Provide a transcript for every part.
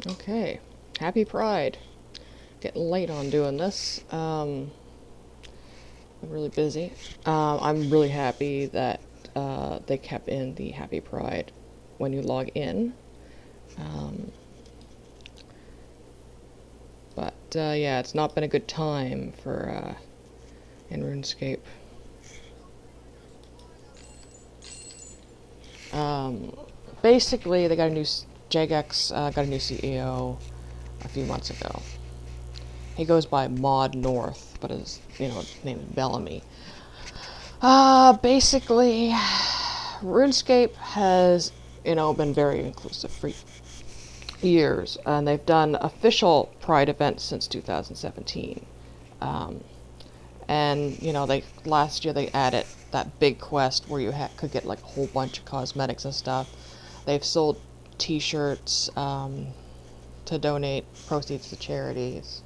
Okay, happy Pride. Getting late on doing this. I'm really busy. I'm really happy that they kept in the happy Pride when you log in. Um, but yeah, it's not been a good time for in RuneScape. Um, Basically, they got a new Jagex got a new CEO a few months ago. He goes by Mod North, but his name is Bellamy. Basically, RuneScape has been very inclusive for years, and they've done official Pride events since 2017. Um, and they last year they added that big quest where you could get like a whole bunch of cosmetics and stuff. They've sold T-shirts to donate proceeds to charities,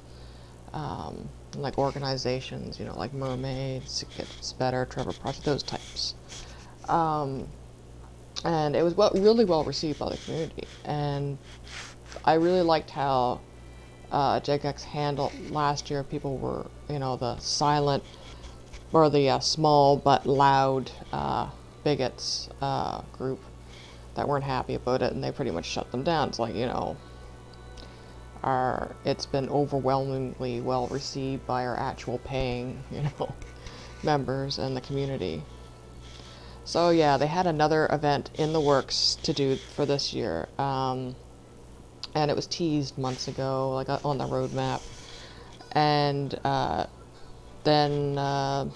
like organizations, like Mermaids, It Gets Better, Trevor Project, those types. Um, and it was really well received by the community. And I really liked how JX handled last year. People were, the silent or the small but loud bigots group that weren't happy about it, and they pretty much shut them down. It's like, it's been overwhelmingly well received by our actual paying, members in the community. So yeah, they had another event in the works to do for this year, and it was teased months ago, like on the roadmap. And then the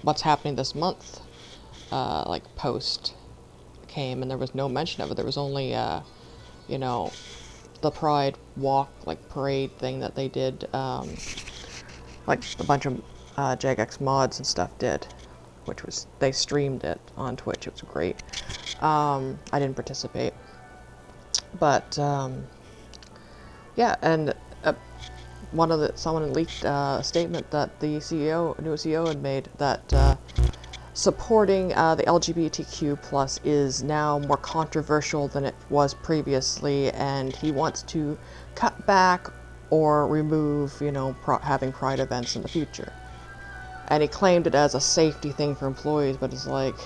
what's happening this month, like post came, and there was no mention of it. There was only the Pride walk, like parade thing that they did, like a bunch of Jagex mods and stuff did, which was, they streamed it on Twitch. It was great. I didn't participate, but yeah, and someone leaked a statement that the new CEO had made that supporting the LGBTQ plus is now more controversial than it was previously, and he wants to cut back or remove, having Pride events in the future. And he claimed it as a safety thing for employees, but it's like,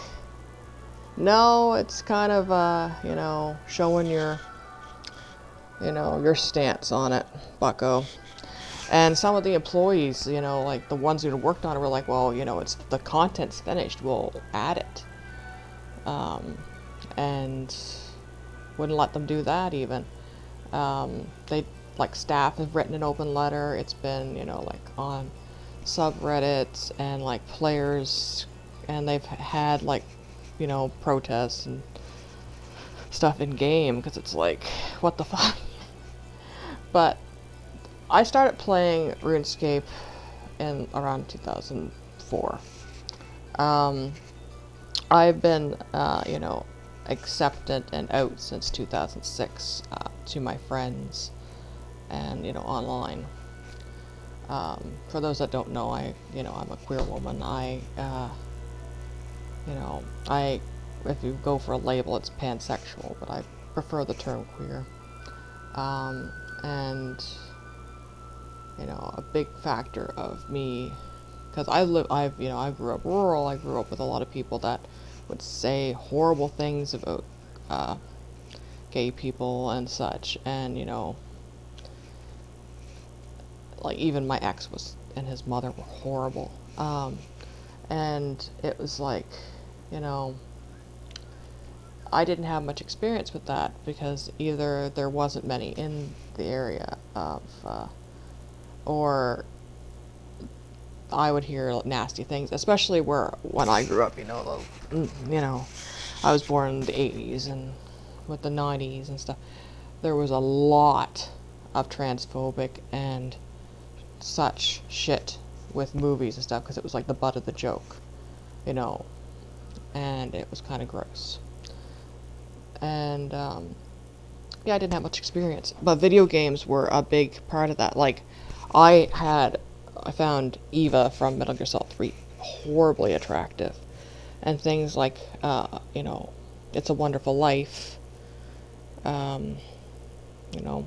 no, it's kind of, showing your stance on it, bucko. And some of the employees, like the ones who worked on it were like, well, it's the content's finished, we'll add it. And wouldn't let them do that even. They, like, staff have written an open letter. It's been, like on subreddits and like players, and they've had like, protests and stuff in game, because it's like, what the fuck? But I started playing RuneScape in around 2004. I've been, accepted and out since 2006 to my friends and, online. For those that don't know, I'm a queer woman. If you go for a label, it's pansexual, but I prefer the term queer. And a big factor of me, because I grew up rural. I grew up with a lot of people that would say horrible things about gay people and such, and like even my ex and his mother were horrible. And it was like, I didn't have much experience with that, because either there wasn't many in the area of, or I would hear nasty things, especially when I grew up, I was born in the 80s, and with the 90s and stuff, there was a lot of transphobic and such shit with movies and stuff, because it was like the butt of the joke, and it was kind of gross. And yeah, I didn't have much experience, but video games were a big part of that. Like, I found Eva from Metal Gear Solid 3 horribly attractive, and things like It's a Wonderful Life, you know,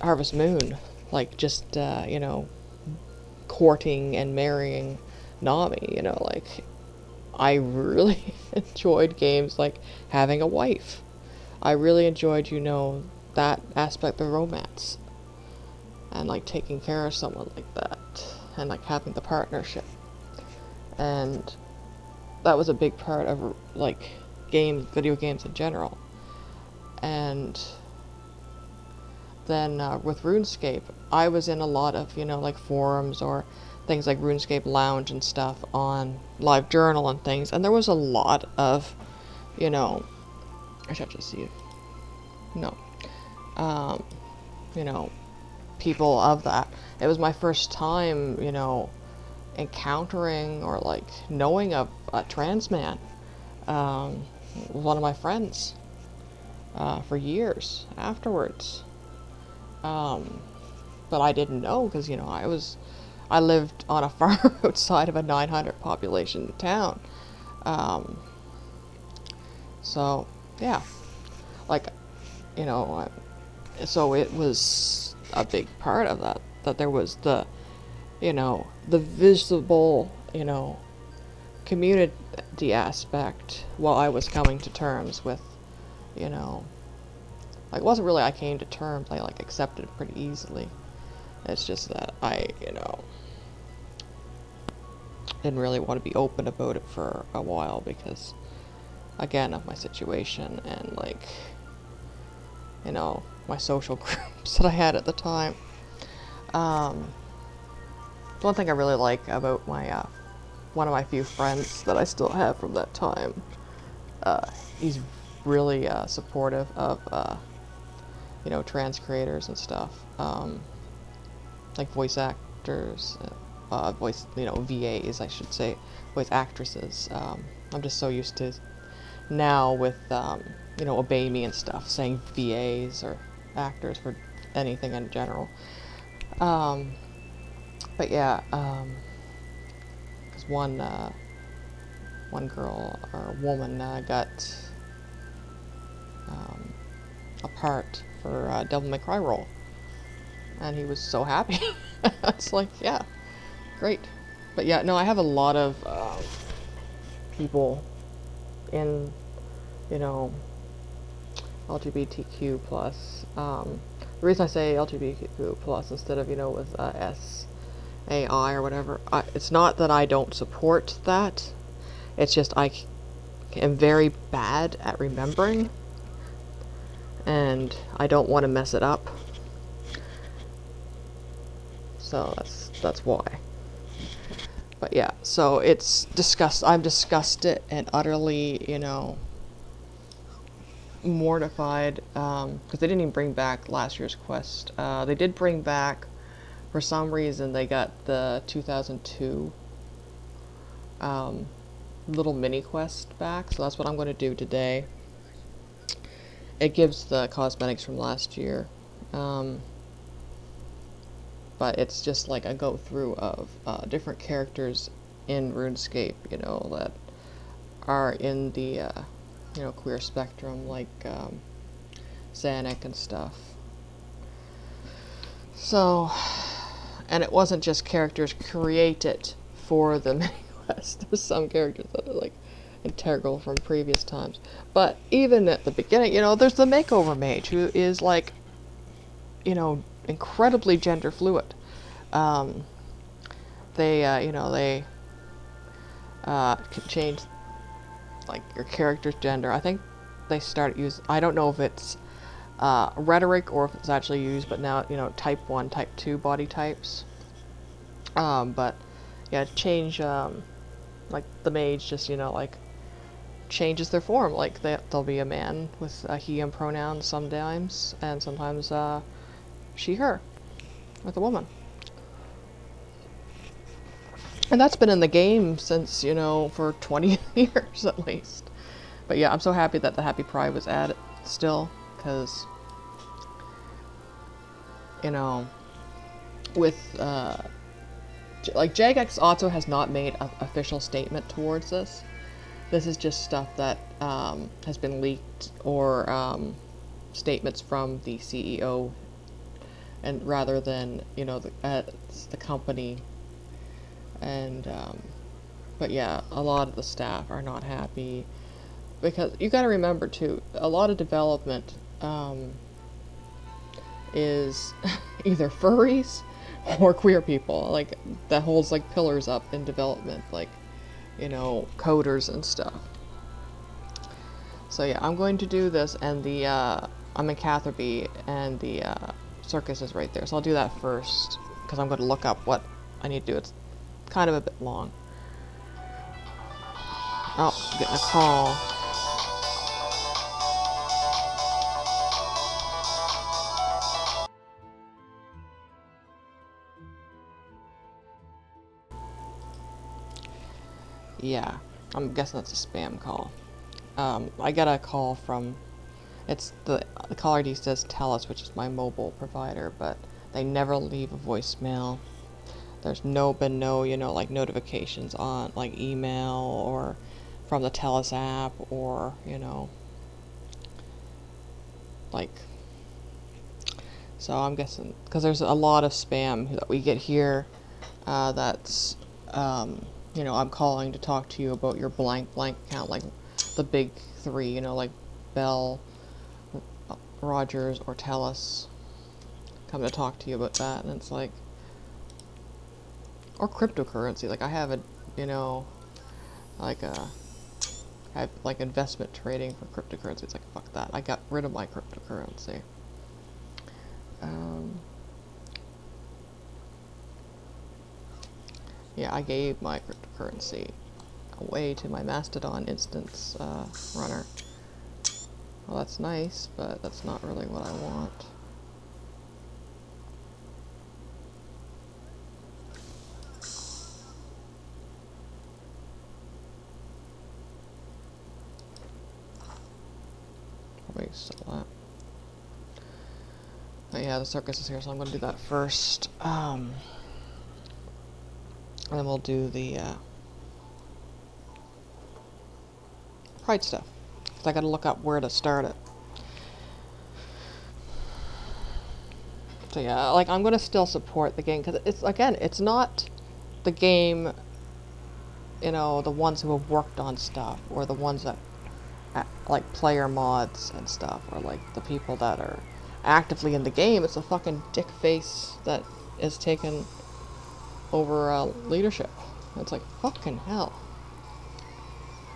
Harvest Moon, like just, you know, courting and marrying Nami, you know, like, I really enjoyed games like having a wife. I really enjoyed, you know, that aspect of romance. And like taking care of someone like that. And like having the partnership. And that was a big part of like video games in general. And then with RuneScape, I was in a lot of, you know, like forums or things like RuneScape Lounge and stuff on LiveJournal and things, and there was a lot of, you know, I should just see it. No. You know, people of that. It was my first time, you know, encountering or like knowing of a trans man. One of my friends for years afterwards. But I didn't know because, you know, I lived on a farm outside of a 900 population town. So, yeah. Like, you know, so it was a big part of that there was the, you know, the visible, you know, community aspect while I was coming to terms with, you know, like, it wasn't really I came to terms, I like accepted it pretty easily. It's just that I, you know, didn't really want to be open about it for a while because, again, of my situation and, like, you know, my social groups that I had at the time. One thing I really like about my, one of my few friends that I still have from that time, he's really supportive of, you know, trans creators and stuff, like voice actors, you know, VAs, I should say, voice actresses. I'm just so used to now with, you know, Obey Me and stuff, saying VAs or actors for anything in general. But yeah, because one girl or woman got a part for Devil May Cry role, and he was so happy. It's like, yeah, great. But yeah, no, I have a lot of people in, you know, LGBTQ plus. The reason I say LGBTQ plus instead of, you know, with SAI or whatever, it's not that I don't support that. It's just I am very bad at remembering, and I don't want to mess it up. So that's why. But yeah, so it's I'm disgusted and utterly, you know, mortified, because they didn't even bring back last year's quest. They did bring back, for some reason, they got the 2002 little mini quest back, so that's what I'm going to do today. It gives the cosmetics from last year, but it's just like a go through of different characters in RuneScape, you know, that are in the you know, queer spectrum, like Xanac and stuff. So, and it wasn't just characters created for the mini quest. There's some characters that are like integral from previous times. But even at the beginning, you know, there's the makeover mage who is like, you know, incredibly gender fluid. They, you know, they can change like your character's gender. I think they start use. I don't know if it's rhetoric or if it's actually used, but now, you know, type 1, type 2 body types. But yeah, change, like the mage just, you know, like changes their form. Like they'll be a man with a he and pronouns sometimes, and sometimes she, her, with a woman. And that's been in the game since, you know, for 20 years at least. But yeah, I'm so happy that the Happy Pride was added still, because, you know, with, like, Jagex also has not made an official statement towards this. This is just stuff that has been leaked, or statements from the CEO, and rather than, you know, the company. And but yeah, a lot of the staff are not happy, because you got to remember too, a lot of development is either furries or queer people, like, that holds like pillars up in development, like, you know, coders and stuff. So yeah, I'm going to do this, and the I'm in Catherby, and the circus is right there, so I'll do that first, because I'm going to look up what I need to do. It's kind of a bit long. Oh, I'm getting a call. Yeah, I'm guessing that's a spam call. I got a call from, it's the caller ID says TELUS, which is my mobile provider, but they never leave a voicemail. There's been no, you know, like, notifications on, like, email or from the TELUS app, or, you know, like, so I'm guessing, because there's a lot of spam that we get here, that's, you know, I'm calling to talk to you about your blank account, like the big three, you know, like Bell, Rogers, or TELUS, come to talk to you about that, and it's like, or cryptocurrency, like I have a, you know, like I have like investment trading for cryptocurrency. It's like, fuck that, I got rid of my cryptocurrency. Yeah, I gave my cryptocurrency away to my Mastodon instance runner. Well, that's nice, but that's not really what I want. Probably sell that. But yeah, the circus is here, so I'm going to do that first. And then we'll do the Pride stuff. Because I got to look up where to start it. So yeah, like, I'm going to still support the game, because it's, again, it's not the game, you know, the ones who have worked on stuff, or the ones that, like, player mods and stuff, or like the people that are actively in the game. It's a fucking dick face that is taken over leadership. It's like, fucking hell.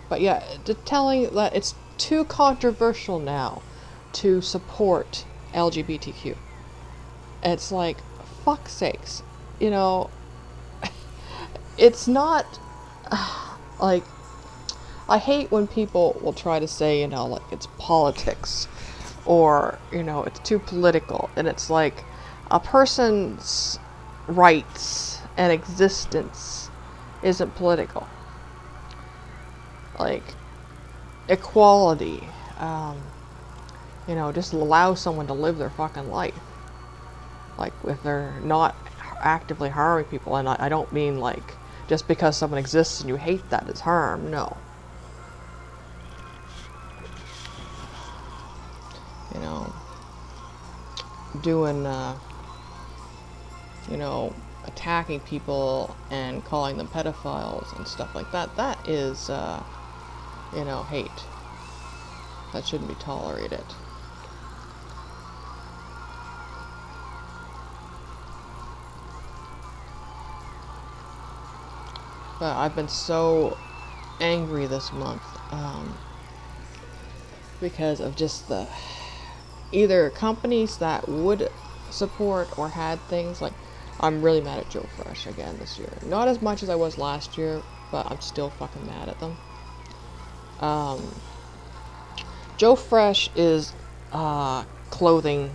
But yeah, telling that it's too controversial now to support LGBTQ. It's like, fuck's sakes, you know, it's not, like, I hate when people will try to say, you know, like, it's politics, or, you know, it's too political, and it's like, a person's rights and existence isn't political. Like, equality, you know, just allow someone to live their fucking life. Like, if they're not actively harming people, and I don't mean, like, just because someone exists and you hate that is harm, no. You know, doing, you know, attacking people and calling them pedophiles and stuff like that, that is, you know, hate. That shouldn't be tolerated. But I've been so angry this month, because of just the, either companies that would support or had things, like, I'm really mad at Joe Fresh again this year. Not as much as I was last year, but I'm still fucking mad at them. Joe Fresh is a clothing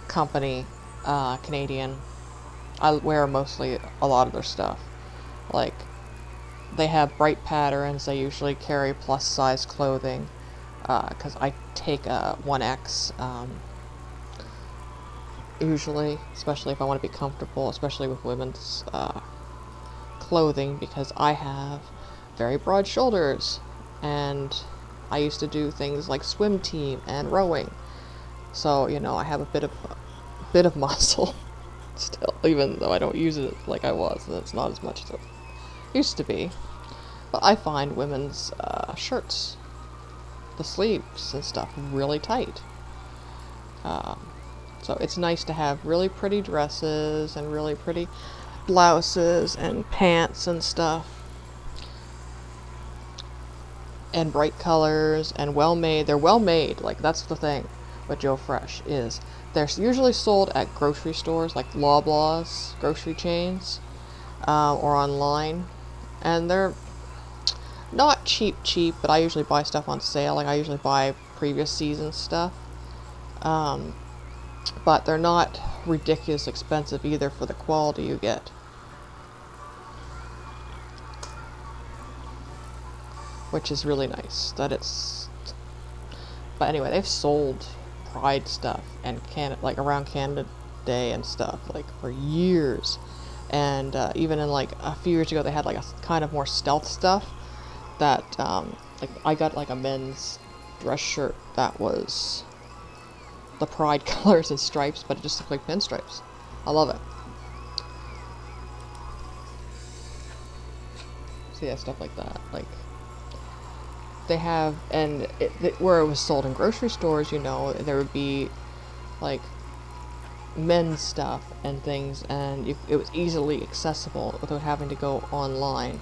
company, Canadian. I wear mostly a lot of their stuff. Like, they have bright patterns. They usually carry plus size clothing, because I take a 1X, usually, especially if I want to be comfortable, especially with women's clothing, because I have very broad shoulders, and I used to do things like swim team and rowing. So, you know, I have a bit of muscle still, even though I don't use it like I was. It's not as much as it used to be. But I find women's shirts, the sleeves and stuff, really tight. So it's nice to have really pretty dresses and really pretty blouses and pants and stuff. And bright colors and well made. They're well made. Like, that's the thing with Joe Fresh is they're usually sold at grocery stores like Loblaws, grocery chains, or online. And they're not cheap, but I usually buy stuff on sale. Like, I usually buy previous season stuff. But they're not ridiculous expensive either for the quality you get. Which is really nice that it's. But anyway, they've sold Pride stuff and like around Canada Day and stuff like for years, and even in like a few years ago they had like a kind of more stealth stuff that like I got like a men's dress shirt that was the Pride colors and stripes, but it just looked like pinstripes. I love it. So yeah, stuff like that. Like they have, and where it was sold in grocery stores, you know, there would be like men's stuff and things, and it was easily accessible without having to go online.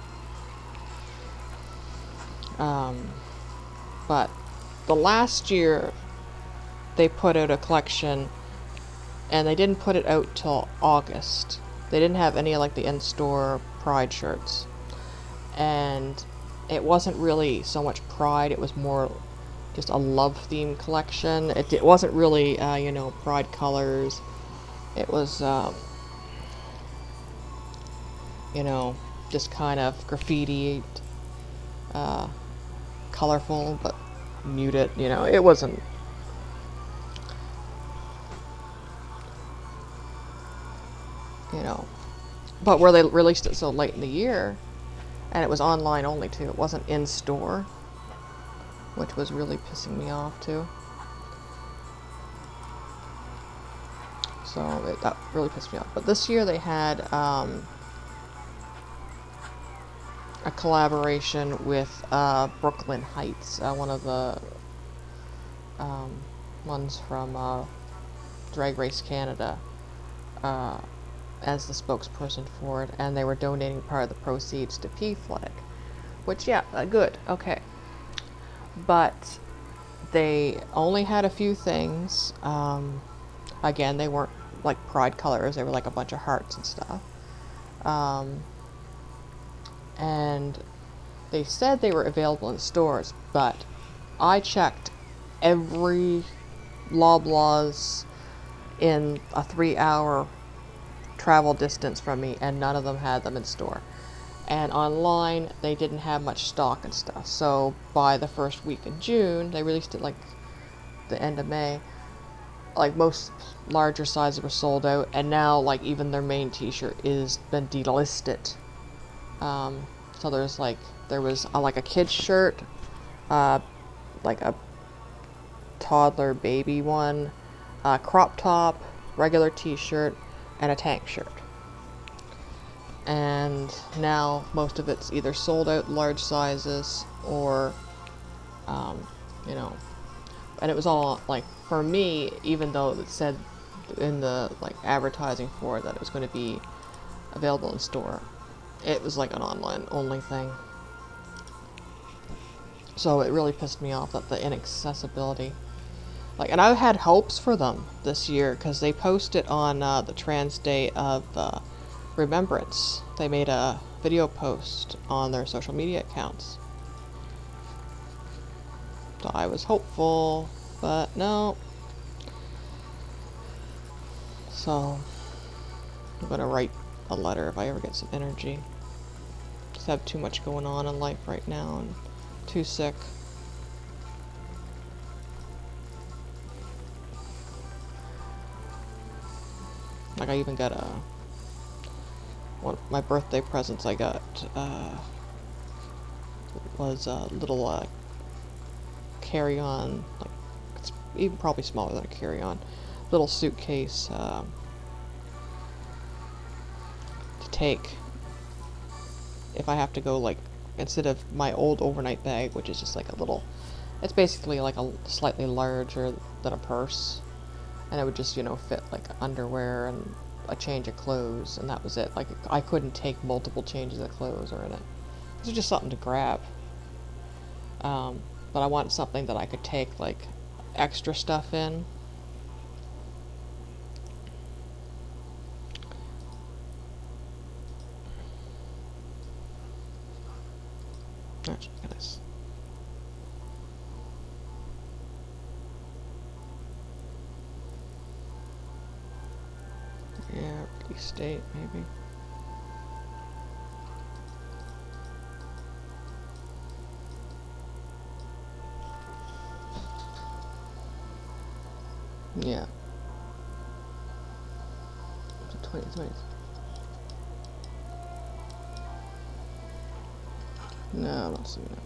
But the last year they put out a collection, and they didn't put it out till August. They didn't have any like the in-store Pride shirts, and it wasn't really so much Pride, it was more just a love theme collection. It wasn't really you know, Pride colors. It was you know, just kind of graffiti, colorful but muted, you know. It wasn't, you know, but where they released it so late in the year, and it was online only too, it wasn't in store, which was really pissing me off too. So that really pissed me off. But this year they had a collaboration with Brooklyn Heights, one of the ones from Drag Race Canada, as the spokesperson for it, and they were donating part of the proceeds to PFLAG, which, yeah, good, okay. But they only had a few things. Again, they weren't like Pride colors, they were like a bunch of hearts and stuff. And they said they were available in stores, but I checked every Loblaws in a 3-hour travel distance from me, and none of them had them in store. And online, they didn't have much stock and stuff. So by the first week in June, they released it like the end of May, like most larger sizes were sold out, and now like even their main t-shirt is been delisted. So there was like a kid's shirt, like a toddler baby one, crop top, regular t-shirt, and a tank shirt. And now most of it's either sold out large sizes or, you know, and it was all like, for me, even though it said in the like advertising for it that it was going to be available in store, it was like an online only thing. So it really pissed me off that the inaccessibility. Like, and I had hopes for them this year because they posted on the Trans Day of Remembrance. They made a video post on their social media accounts. So I was hopeful, but no. So I'm gonna write a letter if I ever get some energy. Just have too much going on in life right now and too sick. Like, I even got one of my birthday presents. I got was a little carry-on, like it's even probably smaller than a carry-on, little suitcase to take if I have to go, like, instead of my old overnight bag, which is just like a little, it's basically like a slightly larger than a purse, and it would just, you know, fit like underwear and a change of clothes, and that was it. Like, I couldn't take multiple changes of clothes or in it. It was just something to grab. But I wanted something that I could take, like, extra stuff in. That's nice. Yeah, State maybe. Yeah. 20. No, I'm not seeing it.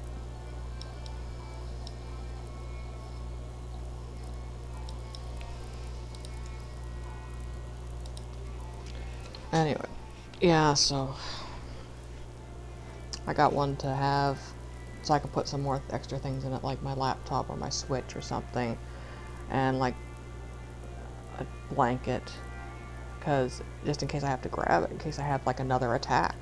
Anyway, yeah, so I got one to have so I can put some more extra things in it, like my laptop or my Switch or something, and like a blanket, because just in case I have to grab it, in case I have like another attack.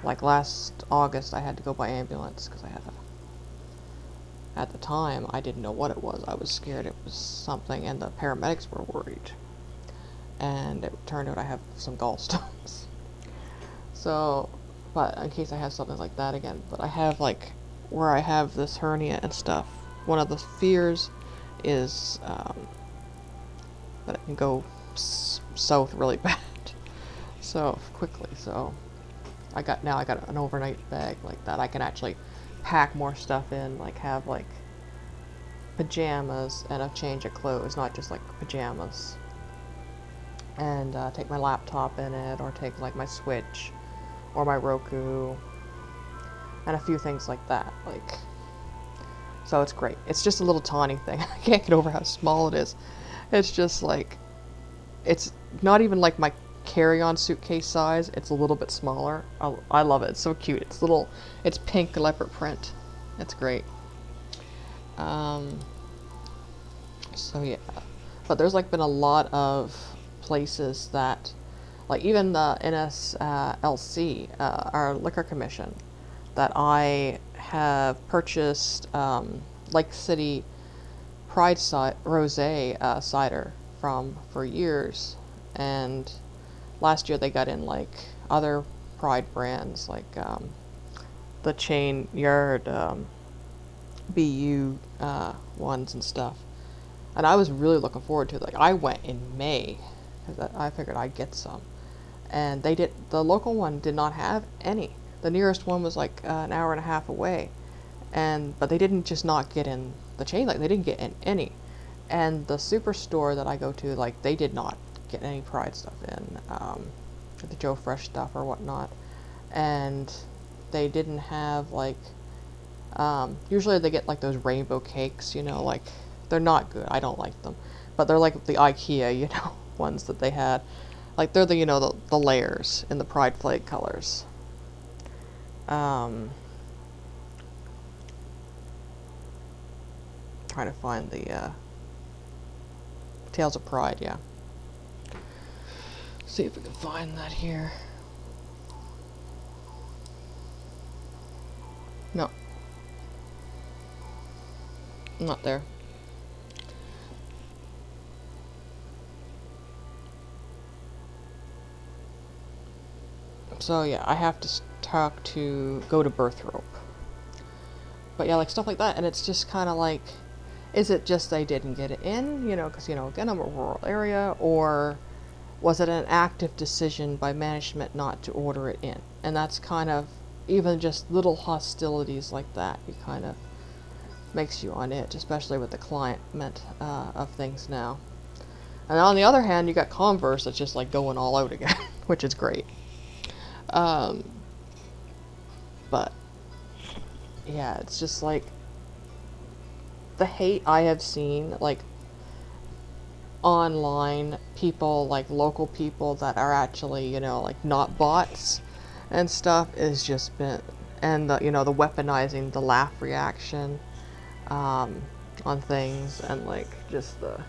Like last August, I had to go by ambulance because I had a. At the time, I didn't know what it was. I was scared it was something, and the paramedics were worried. And it turned out I have some gallstones. So, but in case I have something like that again. But I have, like, where I have this hernia and stuff, one of the fears is that it can go south really bad. So, quickly. So, now I got an overnight bag like that. I can actually pack more stuff in, like have like pajamas and a change of clothes, not just like pajamas. And take my laptop in it, or take like my Switch, or my Roku, and a few things like that. Like, so it's great. It's just a little tiny thing. I can't get over how small it is. It's just like, it's not even like my carry-on suitcase size. It's a little bit smaller. I love it. It's so cute. It's little. It's pink leopard print. It's great. So yeah, but there's like been a lot of places that, like even the NSLC, our liquor commission, that I have purchased Lake City Pride Rosé cider from for years, and last year they got in like other Pride brands, like the Chain Yard BU ones and stuff. And I was really looking forward to it. Like, I went in May because I figured I'd get some, and the local one did not have any. The nearest one was like an hour and a half away, but they didn't just not get in the chain, like they didn't get in any. And the superstore that I go to, like, they did not get any Pride stuff in, the Joe Fresh stuff or whatnot. And they didn't have, like, usually they get, like, those rainbow cakes, you know, like, they're not good. I don't like them. But they're like the IKEA, you know, ones that they had. Like, they're the, you know, the layers in the Pride flag colors. Trying to find the, Tales of Pride, yeah. See if we can find that here. No. Not there. So yeah, I have to go to Birth Rope. But yeah, like stuff like that, and it's just kind of like, is it just they didn't get it in, you know, because, you know, again, I'm a rural area, or was it an active decision by management not to order it in? And that's kind of, even just little hostilities like that, you kind of makes you on edge, especially with the climate of things now. And on the other hand, you got Converse that's just like going all out again, which is great. But yeah, it's just like the hate I have seen, like online people, like local people that are actually, you know, like not bots and stuff, is just been, and the, you know, the weaponizing the laugh reaction um, on things, and like just the,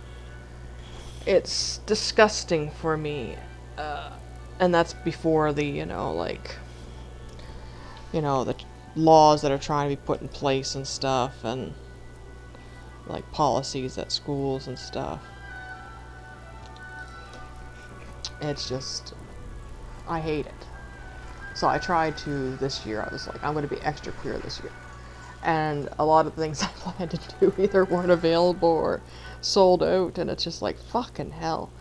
it's disgusting for me, uh, and that's before the, you know, like, you know, the laws that are trying to be put in place and stuff, and like policies at schools and stuff. It's just, I hate it. So I tried to this year, I was like, I'm going to be extra queer this year. And a lot of things I planned to do either weren't available or sold out, and it's just like, fucking hell.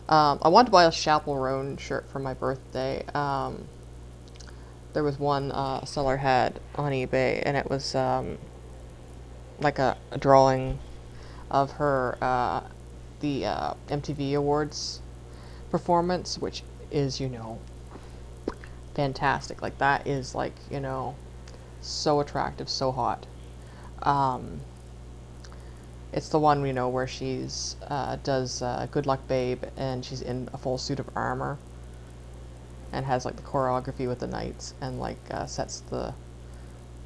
I wanted to buy a chaperone shirt for my birthday. There was one seller had on eBay, and it was like a drawing of her, the MTV Awards performance, which is, you know, fantastic. Like, that is, like, you know, so attractive, so hot. Um, it's the one, you know, where she's does Good Luck Babe, and she's in a full suit of armor and has like the choreography with the knights, and like sets the,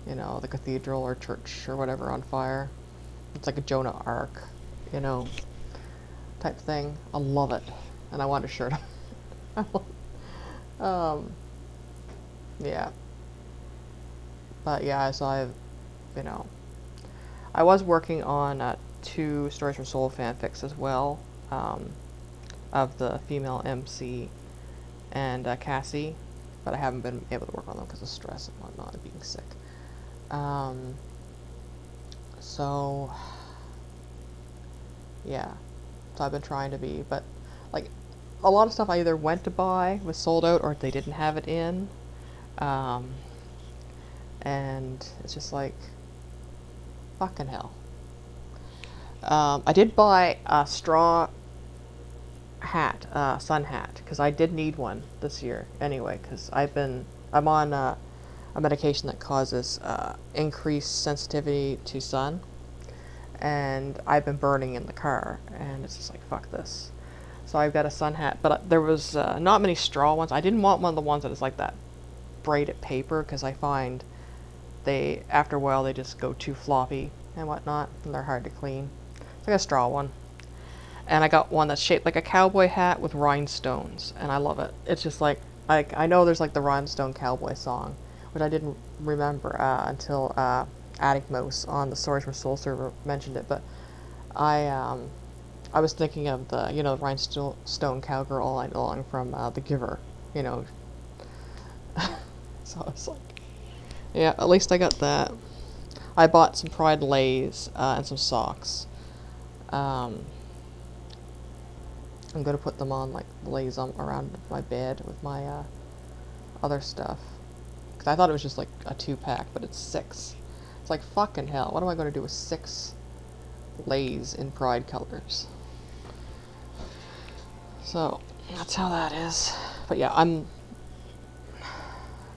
you know, the cathedral or church or whatever on fire. It's like a Jonah Arc, you know, type thing. I love it, and I want a shirt. um, yeah, but yeah, so I've, you know, I was working on 2 Stories from Soul fanfics as well, of the female MC and Cassie, but I haven't been able to work on them because of stress and whatnot and being sick. So, yeah, so I've been trying to be, but like a lot of stuff I either went to buy was sold out or they didn't have it in, and it's just like, fucking hell. I did buy a straw hat, sun hat, because I did need one this year anyway, because I'm on a medication that causes increased sensitivity to sun, and I've been burning in the car, and it's just like, fuck this. So I've got a sun hat, but there was not many straw ones. I didn't want one of the ones that is like that braided paper, because I find they, after a while, they just go too floppy and whatnot, and they're hard to clean. So I got a straw one. And I got one that's shaped like a cowboy hat with rhinestones, and I love it. It's just like, I know there's like the Rhinestone Cowboy song, which I didn't remember until Attic Mouse on the Stories from Soul server mentioned it, but I I was thinking of the, you know, Rhinestone Cowgirl All Night Long from The Giver, you know. So I was like, yeah, at least I got that. I bought some Pride Lays and some socks. I'm gonna put them on, like, lays around my bed with my other stuff. Because I thought it was just like a 2-pack, but it's 6. It's like, fucking hell, what am I gonna do with 6 lays in Pride colors? So, that's how that is. But yeah, I'm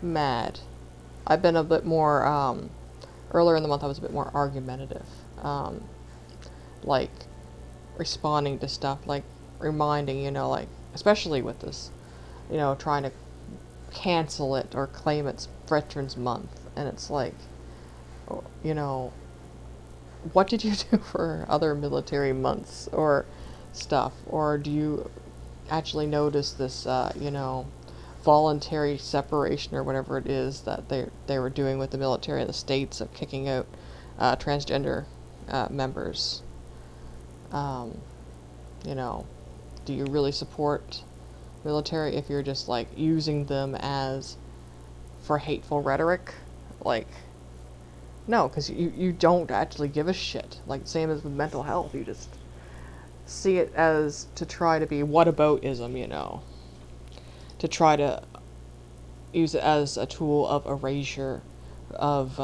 mad. I've been a bit more, earlier in the month I was a bit more argumentative. Like, responding to stuff, like, reminding, you know, like, especially with this, you know, trying to cancel it or claim it's Veterans Month, and it's like, you know, what did you do for other military months or stuff, or do you actually notice this, you know, voluntary separation or whatever it is that they were doing with the military in the States of kicking out transgender members? You know, do you really support military if you're just like using them as for hateful rhetoric? Like, no, because you don't actually give a shit. Like, same as with mental health, you just see it as to try to be whataboutism, you know, to try to use it as a tool of erasure of,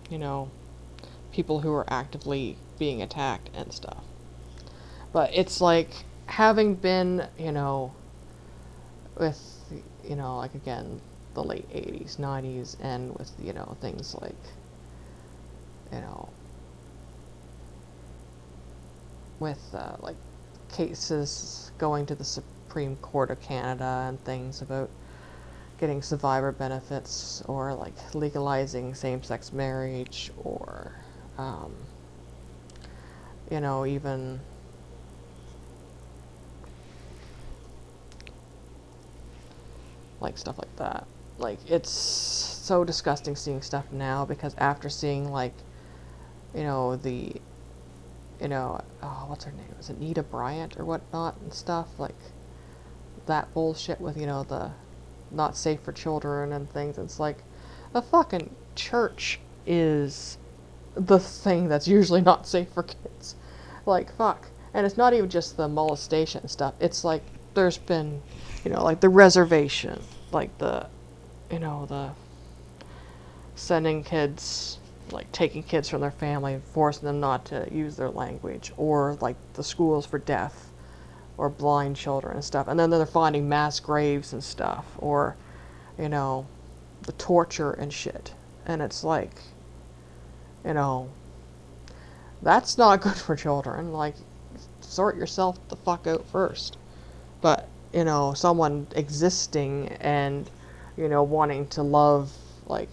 you know, people who are actively being attacked and stuff. But it's like, having been, you know, with, you know, like, again, the late 80s, 90s, and with, you know, things like you know, with like cases going to the Supreme Court of Canada and things about getting survivor benefits, or like legalizing same-sex marriage, or you know, even like stuff like that. Like, it's so disgusting seeing stuff now, because after seeing, like, you know, the, you know, oh, what's her name? Is it Nita Bryant or whatnot and stuff? Like, that bullshit with, you know, the not safe for children and things. It's like, the fucking church is the thing that's usually not safe for kids. Like, fuck. And it's not even just the molestation stuff. It's like, there's been, you know, like the reservation, like the, you know, the sending kids, like taking kids from their family and forcing them not to use their language, or like the schools for deaf or blind children and stuff. And then they're finding mass graves and stuff, or, you know, the torture and shit. And it's like, you know, that's not good for children. Like, sort yourself the fuck out first. But, you know, someone existing and, you know, wanting to love, like,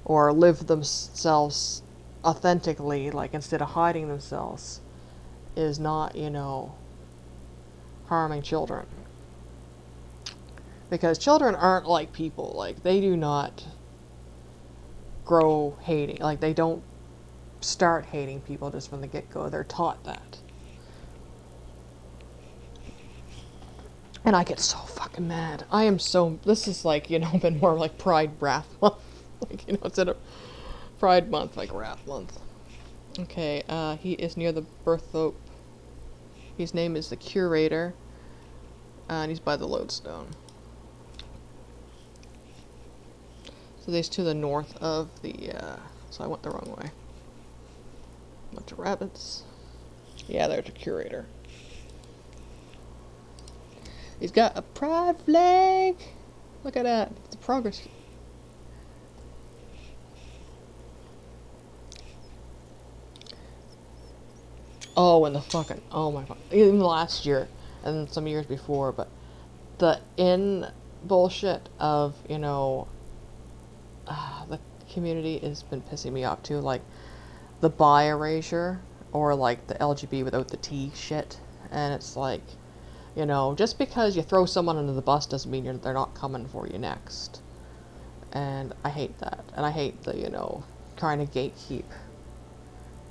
or live themselves authentically, like, instead of hiding themselves, is not, you know, harming children. Because children aren't like people. Like, they do not grow hating. Like, they don't start hating people just from the get-go. They're taught that. And I get so fucking mad. I am so... This is like, you know, been more like Pride Wrath Month. Like, you know, instead of Pride Month, like Wrath Month. Okay, he is near the Berthope. His name is the Curator. And he's by the Lodestone. So these to the north of the, so I went the wrong way. Bunch of rabbits. Yeah, there's a Curator. He's got a pride flag. Look at that. The progress. Oh, and the fucking, oh my god. Even last year and some years before, but the bullshit of, you know, the community has been pissing me off too. Like, the bi erasure, or like the LGB without the T shit. And it's like, you know, just because you throw someone under the bus doesn't mean they're not coming for you next. And I hate that. And I hate the, you know, trying to gatekeep,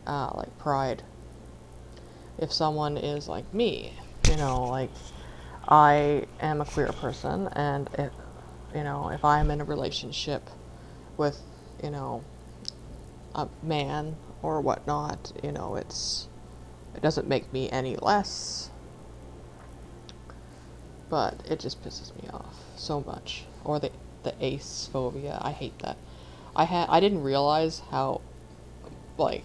like, pride. If someone is like me, you know, like, I am a queer person, and if, you know, if I'm in a relationship with, you know, a man or whatnot, you know, it doesn't make me any less, but it just pisses me off so much. Or the ace phobia, I hate that. I didn't realize how, like,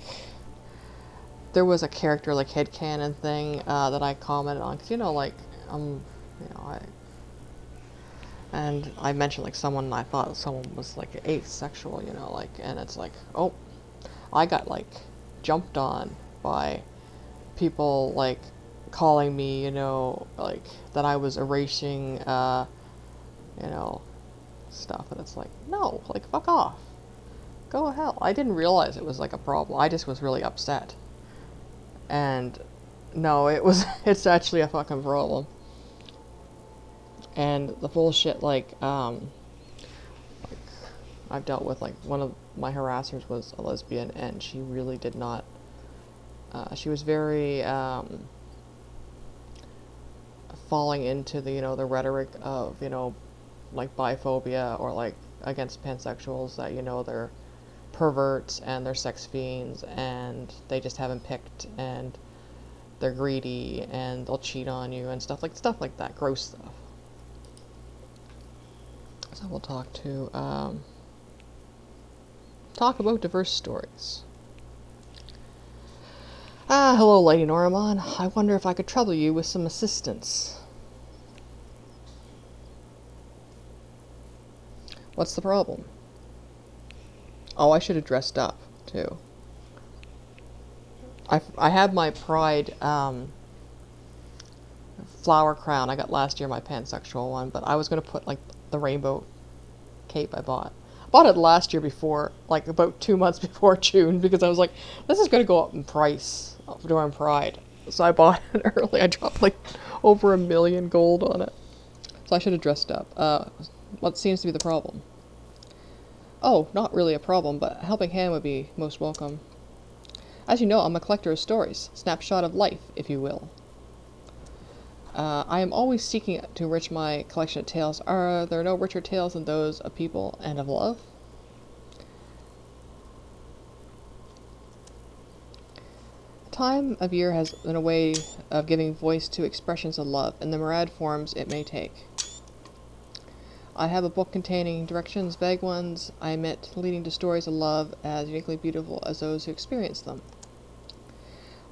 there was a character, like, headcanon thing, that I commented on, because, you know, like, you know, and I mentioned, like, I thought someone was, like, asexual, you know, like, and it's like, oh, I got, like, jumped on by people, like, calling me, you know, like, that I was erasing, you know, stuff, and it's like, no, like, fuck off. Go to hell. I didn't realize it was, like, a problem. I just was really upset. And, no, it's actually a fucking problem. And the bullshit, like, I've dealt with, like, one of my harassers was a lesbian, and she really did not, she was very, falling into the, you know, the rhetoric of, you know, like, biphobia, or, like, against pansexuals, that, you know, they're perverts, and they're sex fiends, and they just haven't picked, and they're greedy, and they'll cheat on you, and stuff like that, gross stuff. So we'll talk about diverse stories. Hello, Lady Noramon. I wonder if I could trouble you with some assistance. What's the problem? Oh, I should have dressed up, too. I have my Pride flower crown I got last year, my pansexual one, but I was gonna put like the rainbow cape I bought. I bought it last year before, like about 2 months before June, because I was like, this is gonna go up in price during Pride. So I bought it early. I dropped like over $1 million gold on it. So I should have dressed up. What seems to be the problem? Oh, not really a problem, but a helping hand would be most welcome. As you know, I'm a collector of stories, snapshot of life, if you will. I am always seeking to enrich my collection of tales. Are there no richer tales than those of people and of love? Time of year has been a way of giving voice to expressions of love in the myriad forms it may take. I have a book containing directions, vague ones, I admit, leading to stories of love as uniquely beautiful as those who experience them.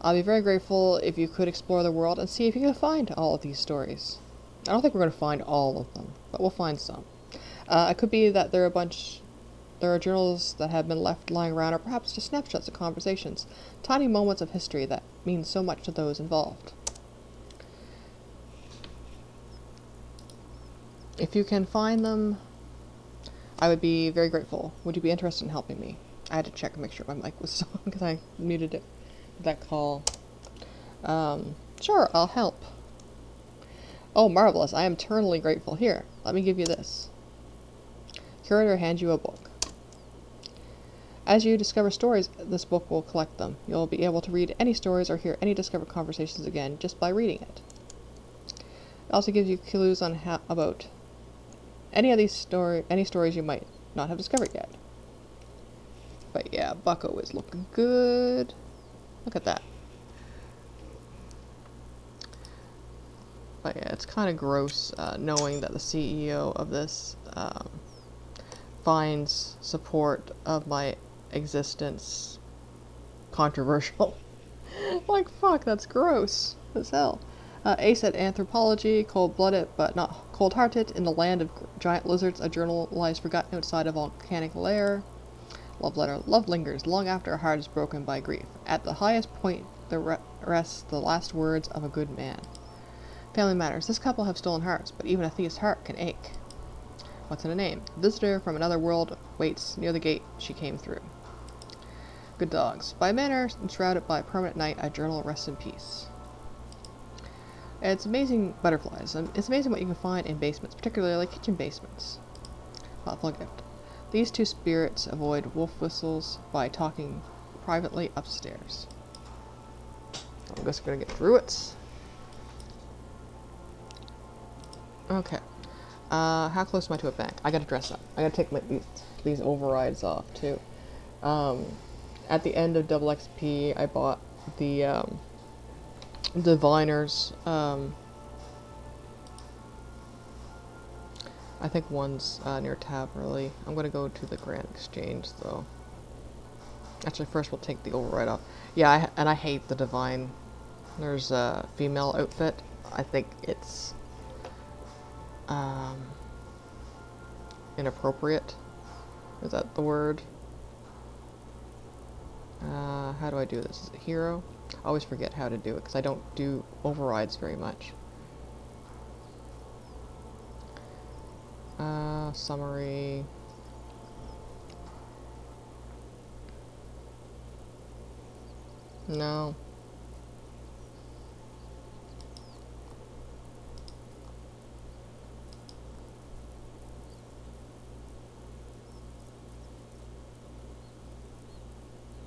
I'll be very grateful if you could explore the world and see if you can find all of these stories. I don't think we're going to find all of them, but we'll find some. It could be that there are journals that have been left lying around, or perhaps just snapshots of conversations, tiny moments of history that mean so much to those involved. If you can find them, I would be very grateful. Would you be interested in helping me? I had to check and make sure my mic was on because I muted it. That call. Sure, I'll help. Oh, marvelous. I am eternally grateful. Here, let me give you this. Curator hands you a book. As you discover stories, this book will collect them. You'll be able to read any stories or hear any discovered conversations again just by reading it. It also gives you clues on about any stories you might not have discovered yet. But yeah, Bucko is looking good. Look at that. But yeah, it's kind of gross knowing that the CEO of this finds support of my existence controversial. Like, fuck, that's gross as hell. Ace at Anthropology, cold-blooded but not cold-hearted, in the land of giant lizards, a journal lies forgotten outside a volcanic lair. Love letter. Love lingers long after a heart is broken by grief. At the highest point there rests the last words of a good man. Family matters. This couple have stolen hearts, but even a thief's heart can ache. What's in a name? A visitor from another world waits near the gate she came through. Good dogs. By manner enshrouded by permanent night, a journal rests in peace. It's amazing butterflies. It's amazing what you can find in basements, particularly kitchen basements. Thoughtful gift. These two spirits avoid wolf whistles by talking privately upstairs. I'm just gonna get through it. Okay. How close am I to a bank? I gotta dress up. I gotta take these overrides off too. At the end of Double XP, I bought the diviners. I think one's near Taverley. I'm gonna go to the Grand Exchange though. Actually, first we'll take the override off. Yeah, I hate the divine. There's a female outfit. I think it's inappropriate. Is that the word? How do I do this? Is it hero? I always forget how to do it because I don't do overrides very much. Summary. No.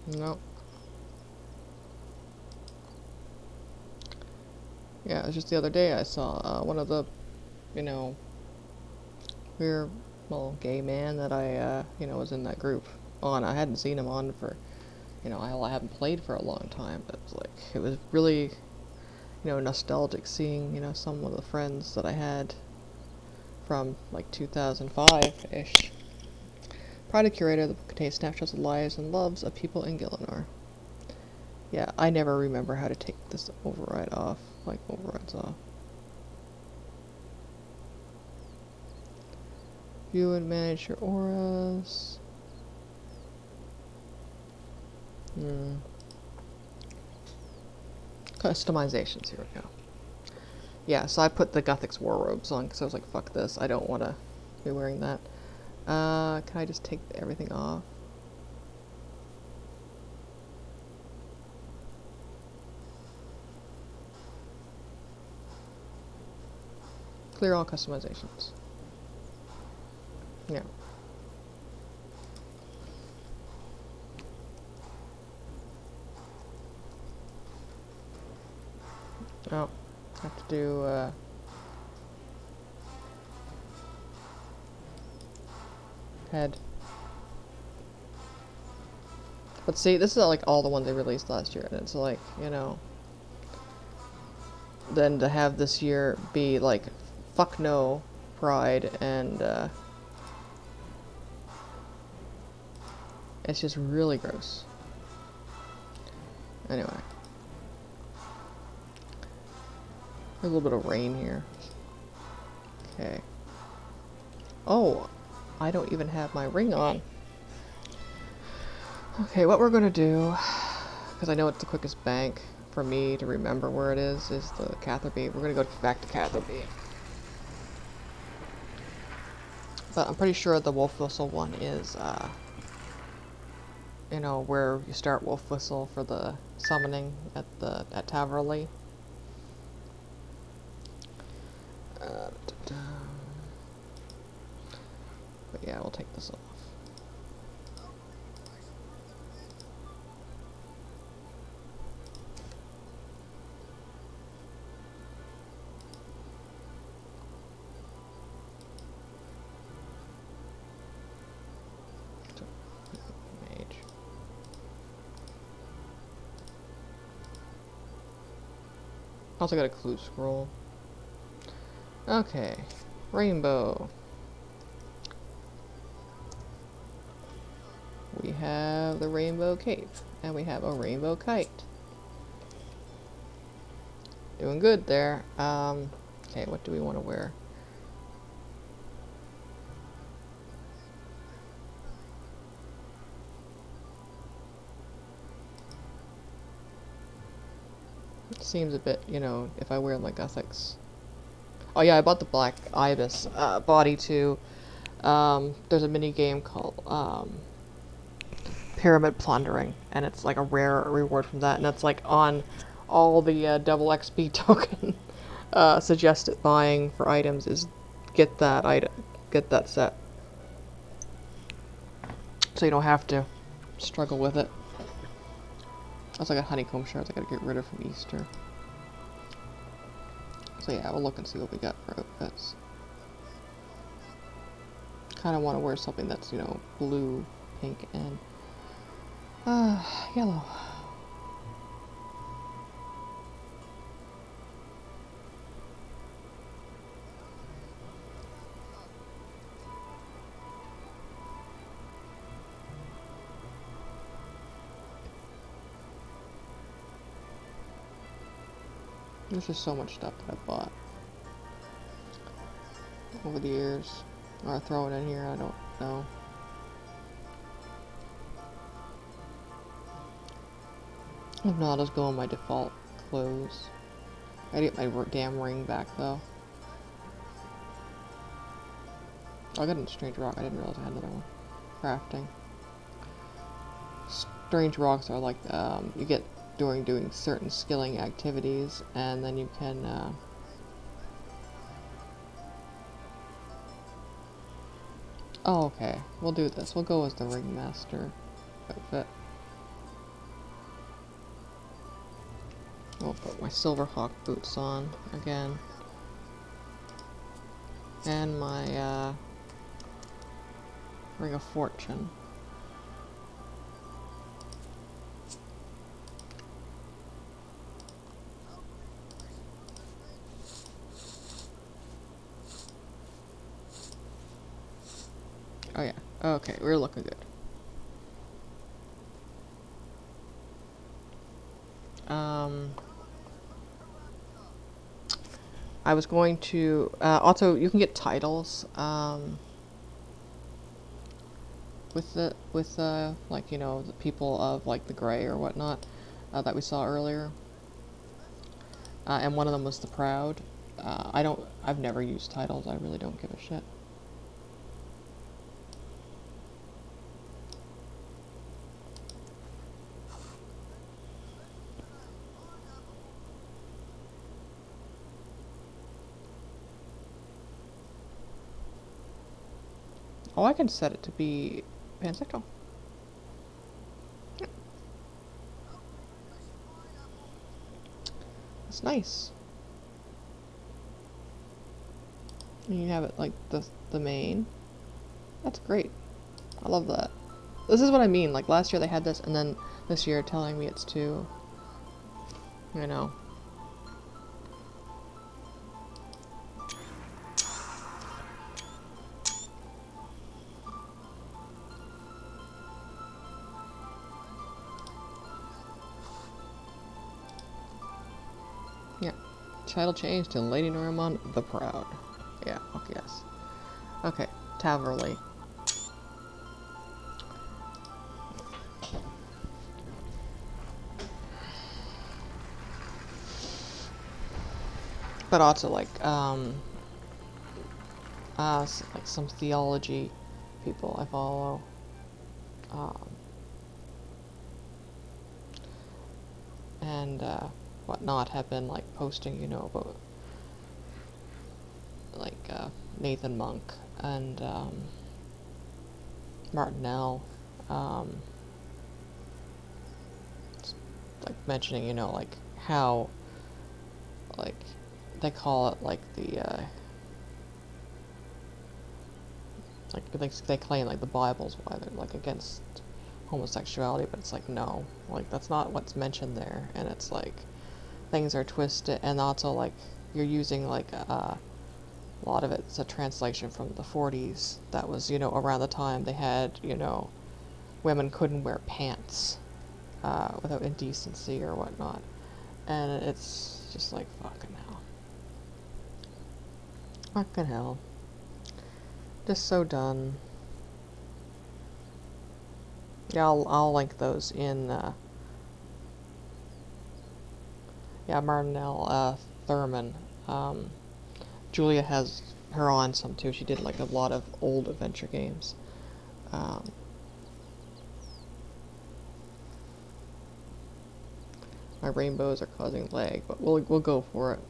Nope. Yeah, it was just the other day I saw one of the, weird, well, gay man that I, was in that group on. I hadn't seen him on for, I haven't played for a long time, but it was really, nostalgic seeing, some of the friends that I had from, 2005-ish. Pride of Curator, the book contains snapshots of lives and loves of people in Gielinor. Yeah, I never remember how to take this override off, overrides off. View and manage your auras. Customizations, here we go. Yeah, so I put the Gothic's war robes on because I was like, fuck this, I don't want to be wearing that. Can I just take everything off? Clear all customizations. Yeah. Oh, have to do, head. But see, this is like all the ones they released last year, and it's like, you know, then to have this year be like, fuck no, Pride, and, it's just really gross. Anyway. There's a little bit of rain here. Okay. Oh, I don't even have my ring on. Okay, what we're gonna do, because I know it's the quickest bank for me to remember where it is the Catherby. We're gonna go back to Catherby. But I'm pretty sure the Wolf Whistle one is, you know, where you start Wolf Whistle for the summoning at Taverley. But yeah, we'll take this off. Mage. Also got a clue scroll. Okay, rainbow. We have the rainbow cape, and we have a rainbow kite. Doing good there. Okay, what do we want to wear? It seems a bit, you know, if I wear my Gothics. Oh yeah, I bought the Black Ibis body too. There's a mini game called Pyramid Plundering, and it's like a rare reward from that, and that's like on all the double XP token suggested buying for items is get that item, get that set, so you don't have to struggle with it. That's like a honeycomb shards I gotta get rid of from Easter. So yeah, we'll look and see what we got for outfits. Kind of want to wear something that's, you know, blue, pink, and yellow. There's just so much stuff that I've bought over the years. Or throw it in here, I don't know. If not, I'll just go on my default clothes. I get my damn ring back though. Oh, I got a strange rock. I didn't realize I had another one. Crafting. Strange rocks are like you get during doing certain skilling activities, and then you can oh, okay. We'll do this. We'll go as the ringmaster outfit. I'll put my Silverhawk boots on again. And my Ring of Fortune. Oh yeah. Okay, we're looking good. I was going to also you can get titles with like, you know, the people of like the Grey or whatnot that we saw earlier. and one of them was the Proud. I've never used titles. I really don't give a shit. Oh, I can set it to be pansexual. Yeah. That's nice. And you have it like the main. That's great. I love that. This is what I mean. Like last year they had this, and then this year telling me it's too. You know. Yeah. Title change to Lady Noramon the Proud. Yeah, fuck yes. Okay, Taverley. But also like like some theology people I follow. And whatnot have been like posting, you know, about like Nathan Monk and Martinell, like mentioning, you know, like how like they call it like the like they claim like the Bible's why they're like against homosexuality, but it's like no, like that's not what's mentioned there, and it's like things are twisted, and also like you're using like a lot of it's a translation from the 40s that was, you know, around the time they had, you know, women couldn't wear pants without indecency or whatnot, and it's just like fucking hell, just so done. Yeah, I'll link those in yeah, Martinell Thurman. Julia has her on some too. She did like a lot of old adventure games. My rainbows are causing lag, but we'll go for it.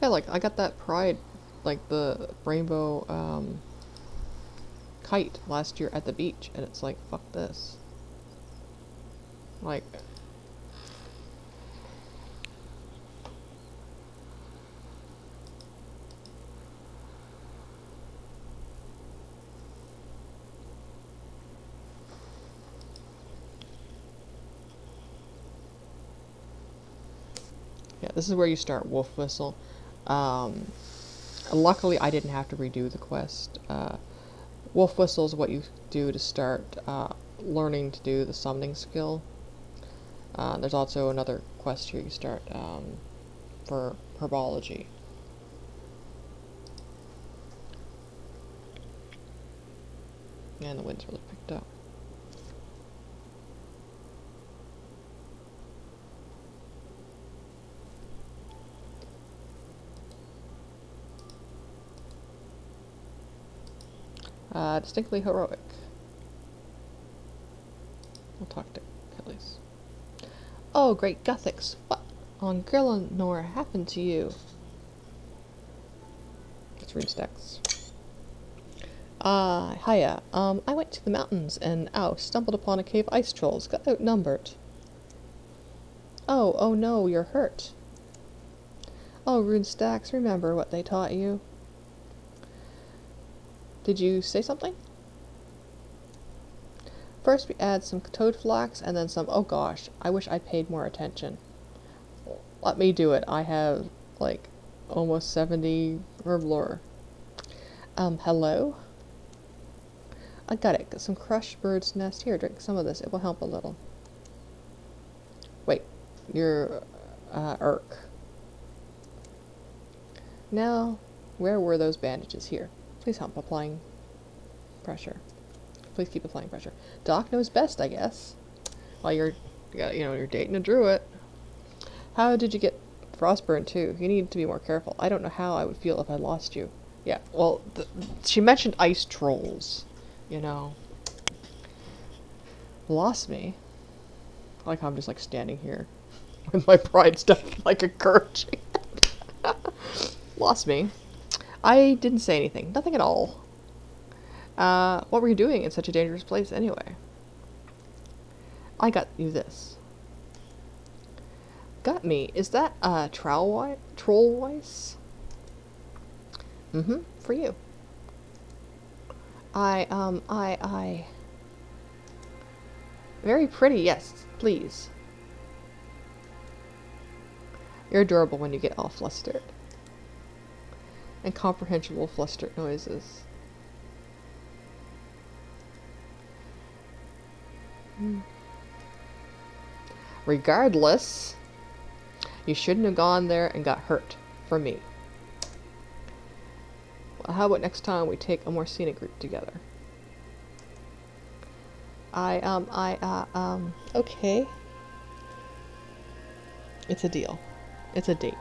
Yeah, like I got that Pride, like the rainbow kite last year at the beach, and it's like fuck this. Like. Yeah, this is where you start Wolf Whistle. Luckily, I didn't have to redo the quest. Wolf Whistle is what you do to start learning to do the summoning skill. There's also another quest here you start for herbology. And the wind's really picked up. Distinctly heroic. We'll talk to Achilles. Oh, great Guthix! What on Grillanor happened to you? It's RuneStacks. Hiya. I went to the mountains and, stumbled upon a cave ice trolls. Got outnumbered. Oh no, you're hurt. Oh, RuneStacks, remember what they taught you. Did you say something? First we add some toad flax and then some, oh gosh, I wish I paid more attention. Let me do it. I have, like, almost 70 herb lore. Hello? I got it. Got some crushed bird's nest. Here, drink some of this. It will help a little. Wait, you're, Urk. Now, where were those bandages? Here. Please help applying pressure. Please keep applying pressure. Doc knows best, I guess. While you're dating a druid. How did you get Frostburn too. You need to be more careful. I don't know how I would feel if I lost you. Yeah, well, she mentioned ice trolls, you know. Lost me. Like I'm just like standing here with my pride stuff like encouraging. Lost me. I didn't say anything. Nothing at all. What were you doing in such a dangerous place anyway? I got you this. Got me. Is that Trollweiss? Mm-hmm. For you. I. Very pretty, yes, please. You're adorable when you get all flustered. Incomprehensible flustered noises. Regardless, you shouldn't have gone there and got hurt for me. Well, how about next time we take a more scenic route together? Okay. It's a deal. It's a date.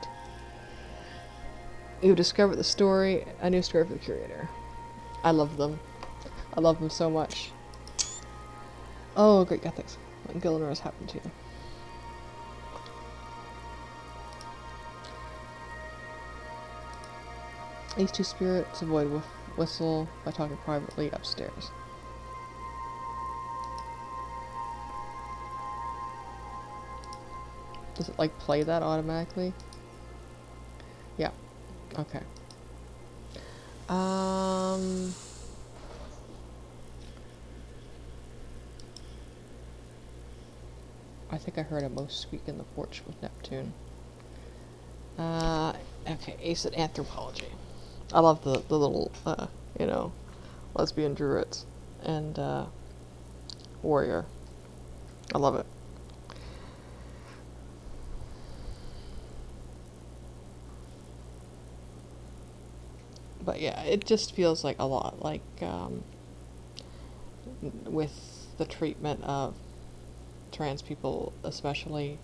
You discovered the story, a new story for the curator. I love them. I love them so much. Oh, great, God, thanks. What in Gillinor has happened to you? These two spirits avoid whistle by talking privately upstairs. Does it, like, play that automatically? Yeah. Okay. I think I heard a mouse squeak in the porch with Neptune. Okay, Ace at Anthropology. I love the little, you know, lesbian druids and, warrior. I love it. But yeah, it just feels like a lot like, with the treatment of trans people especially,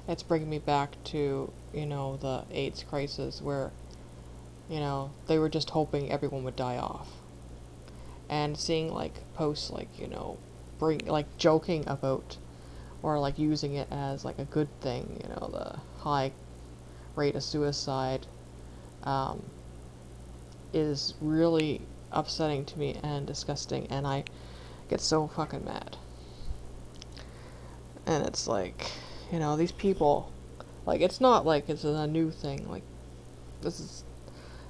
it's bringing me back to, you know, the AIDS crisis where, you know, they were just hoping everyone would die off. And seeing, like, posts, like, you know, joking about, or, like, using it as, like, a good thing, you know, the high rate of suicide, is really upsetting to me and disgusting, and I get so fucking mad. And it's like, you know, these people, like, it's not like it's a new thing, like, this is,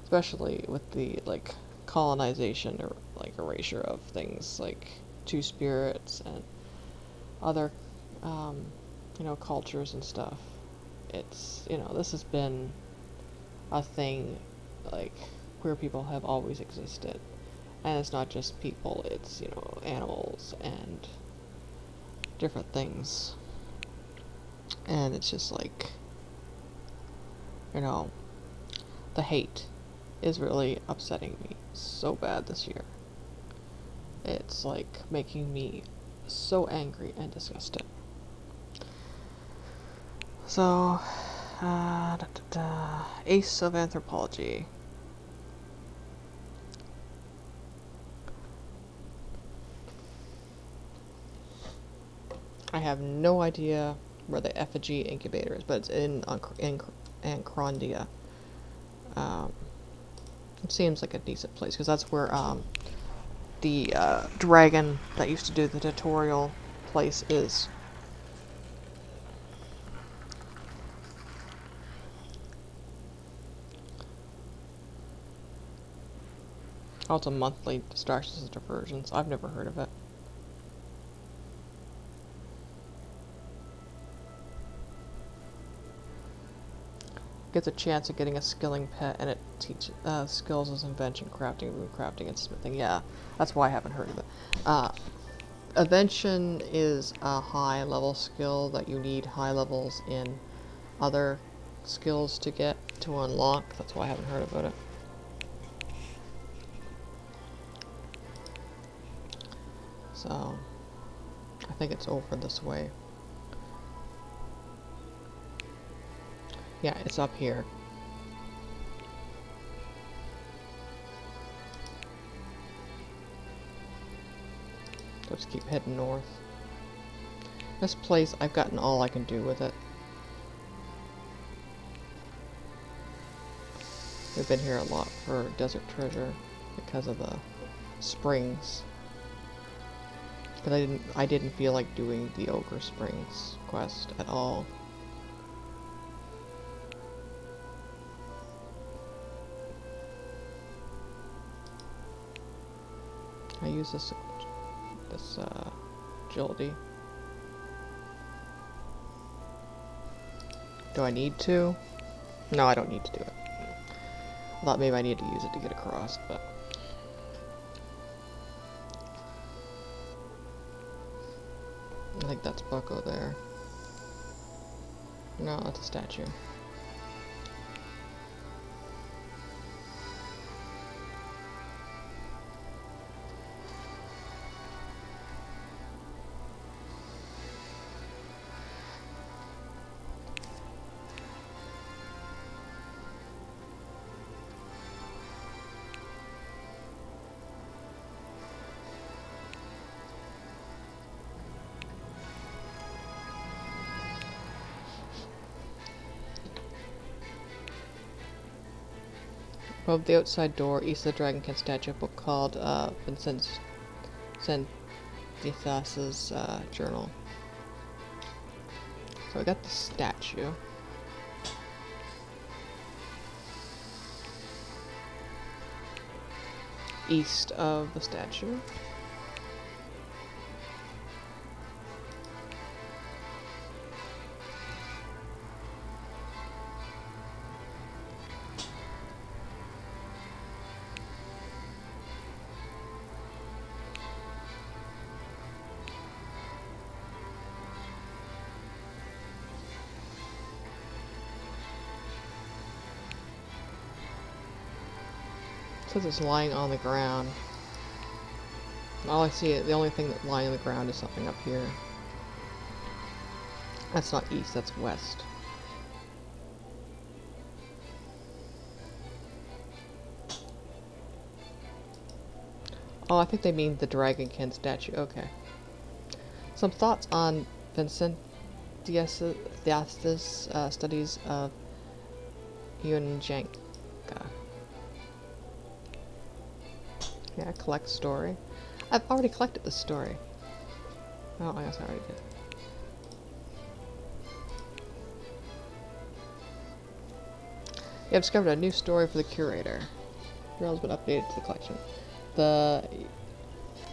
especially with the, like, colonization or, like, erasure of things like Two Spirits and other, you know, cultures and stuff. It's, you know, this has been a thing, like, queer people have always existed. And it's not just people, it's, you know, animals and different things. And it's just like, you know, the hate is really upsetting me so bad this year. It's like making me so angry and disgusted. So, Ace of Anthropology. I have no idea where the effigy incubator is, but it's in Ancrondia. It seems like a decent place, because that's where the dragon that used to do the tutorial place is. Oh, it's a monthly distractions and diversions. I've never heard of it. Gets a chance of getting a skilling pet, and it teaches skills as invention, crafting, crafting, and smithing. Yeah, that's why I haven't heard of it. Invention is a high level skill that you need high levels in other skills to get to unlock. That's why I haven't heard about it. So I think it's over this way. Yeah, it's up here. Let's keep heading north. This place, I've gotten all I can do with it. We've been here a lot for desert treasure because of the springs. But I didn't feel like doing the Ogre Springs quest at all. I use this agility. Do I need to? No, I don't need to do it. I thought maybe I need to use it to get across, but I think that's Bucko there. No, that's a statue. Above the outside door, east of the Dragonkin statue, a book called Vincent Sendithas's journal. So I got the statue. East of the statue. It says it's lying on the ground. All I see, the only thing that's lying on the ground is something up here. That's not east, that's west. Oh, I think they mean the Dragonkin statue. Okay. Some thoughts on Vincent Dias's studies of Yunjanka. Yeah, collect story. I've already collected the story. Oh, I guess I already did. You have discovered a new story for the curator. Your has been updated to the collection. The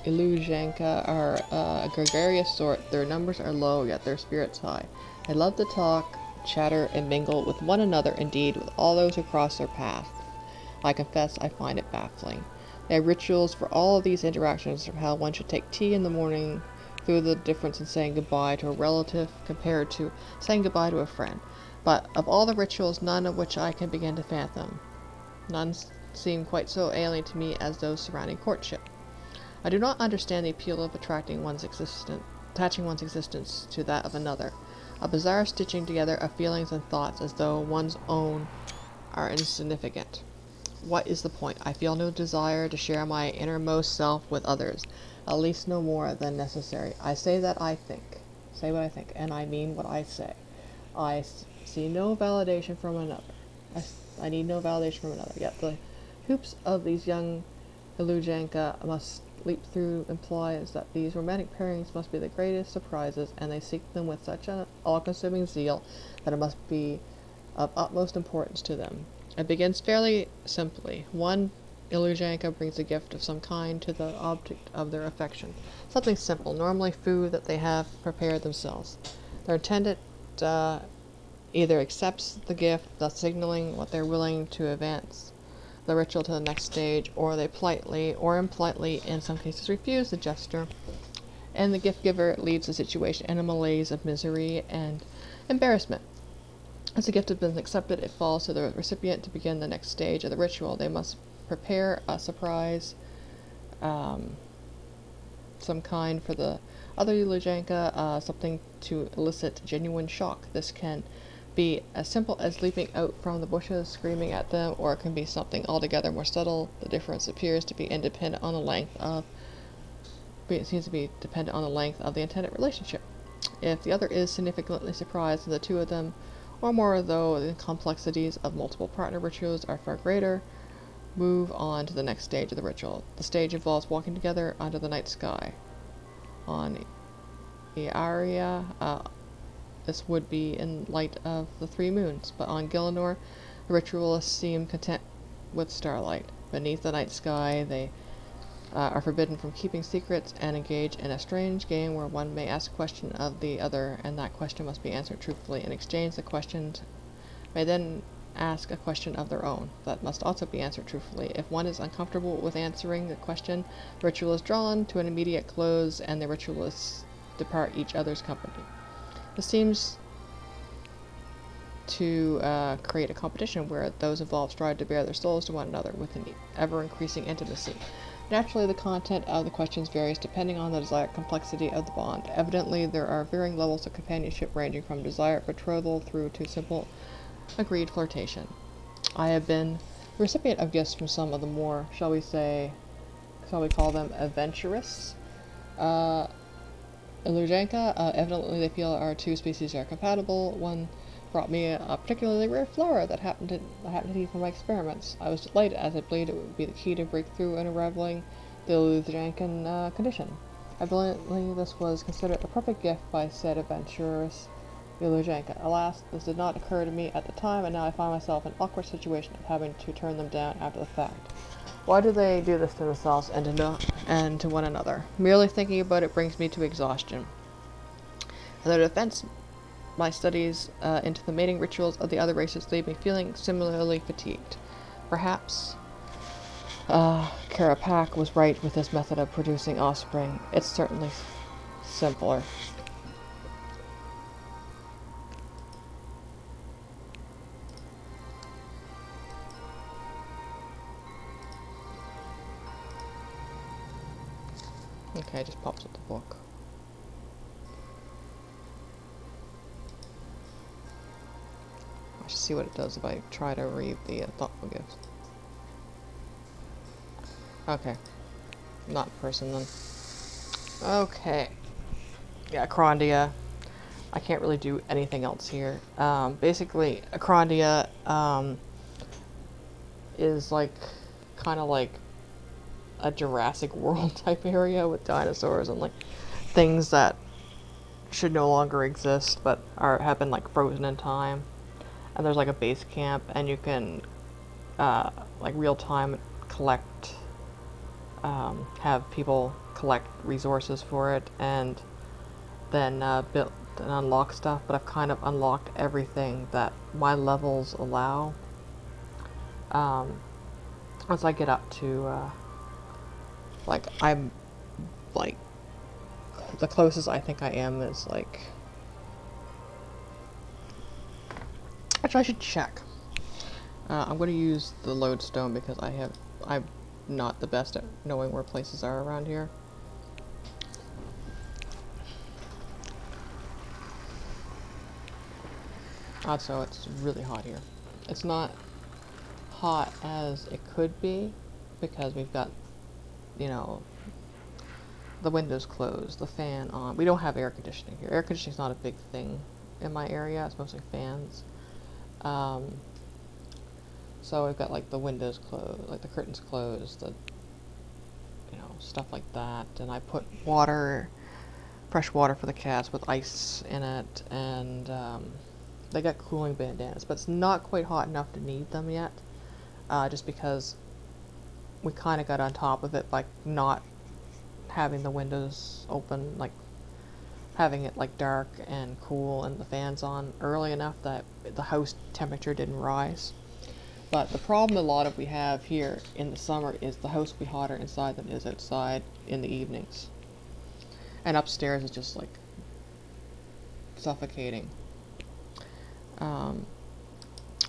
Iluzhanka are a gregarious sort. Their numbers are low, yet their spirits high. They love to talk, chatter, and mingle with one another, indeed with all those who cross their path. I confess I find it baffling. They have rituals for all of these interactions of how one should take tea in the morning, through the difference in saying goodbye to a relative compared to saying goodbye to a friend. But of all the rituals, none of which I can begin to fathom. None seem quite so alien to me as those surrounding courtship. I do not understand the appeal of attaching one's existence to that of another. A bizarre stitching together of feelings and thoughts as though one's own are insignificant. What is the point? I feel no desire to share my innermost self with others, at least no more than necessary. I say what I think, and I mean what I say. I see no validation from another. I need no validation from another. Yet the hoops of these young Iluzhanka must leap through implies that these romantic pairings must be the greatest surprises, and they seek them with such an all-consuming zeal that it must be of utmost importance to them. It begins fairly simply. One Iluzhanka brings a gift of some kind to the object of their affection. Something simple, normally food that they have prepared themselves. Their attendant either accepts the gift, thus signaling what they're willing to advance the ritual to the next stage, or they politely, or impolitely, in some cases refuse the gesture, and the gift giver leaves the situation in a malaise of misery and embarrassment. As the gift has been accepted, it falls to the recipient to begin the next stage of the ritual. They must prepare a surprise, some kind for the other Iluzhanka, something to elicit genuine shock. This can be as simple as leaping out from the bushes, screaming at them, or it can be something altogether more subtle. The difference appears to be independent on the length of it seems to be dependent on the length of the intended relationship. If the other is significantly surprised in the two of them, or more though the complexities of multiple partner rituals are far greater, move on to the next stage of the ritual. The stage involves walking together under the night sky. On Iaria, this would be in light of the three moons, but on Gielinor, the ritualists seem content with starlight. Beneath the night sky, they are forbidden from keeping secrets and engage in a strange game where one may ask a question of the other, and that question must be answered truthfully. In exchange, the questioned may then ask a question of their own that must also be answered truthfully. If one is uncomfortable with answering the question, the ritual is drawn to an immediate close, and the ritualists depart each other's company. This seems to create a competition where those involved strive to bear their souls to one another with an ever-increasing intimacy. Naturally, the content of the questions varies depending on the desired complexity of the bond. Evidently, there are varying levels of companionship ranging from desired betrothal through to simple agreed flirtation. I have been the recipient of gifts from some of the more, shall we call them adventurous Iluzhanka. Evidently, they feel our two species are compatible. One brought me a particularly rare flora that happened to need for my experiments. I was delighted, as I believed it would be the key to break through in unraveling the Iluzhankan condition. Evidently, this was considered a perfect gift by said adventurous Iluzhanka. Alas, this did not occur to me at the time, and now I find myself in an awkward situation of having to turn them down after the fact. Why do they do this to themselves and to one another? Merely thinking about it brings me to exhaustion. In their defense, my studies into the mating rituals of the other races leave me feeling similarly fatigued. Perhaps Karapak was right with his method of producing offspring. It's certainly simpler. Okay, just pops up the book. I should see what it does if I try to read the thoughtful gifts. Okay. Not in person then. Okay. Yeah, Acrondia. I can't really do anything else here. Basically, Acrondia is like, kind of like a Jurassic World type area with dinosaurs and like things that should no longer exist but have been like frozen in time. And there's like a base camp, and you can like real time collect, have people collect resources for it, and then build and unlock stuff. But I've kind of unlocked everything that my levels allow. Once I get up to like I'm like the closest I think I am is like, actually I should check. I'm going to use the lodestone because I'm not the best at knowing where places are around here. Also, it's really hot here. It's not hot as it could be because we've got, you know, the windows closed, the fan on. We don't have air conditioning here. Air conditioning is not a big thing in my area. It's mostly fans. So we've got like the windows closed, like the curtains closed, the, you know, stuff like that. And I put water, fresh water for the cats with ice in it, and they got cooling bandanas, but it's not quite hot enough to need them yet, just because we kind of got on top of it by not having the windows open, like having it like dark and cool and the fans on early enough that the house temperature didn't rise. But the problem a lot of we have here in the summer is the house will be hotter inside than it is outside in the evenings. And upstairs is just like suffocating.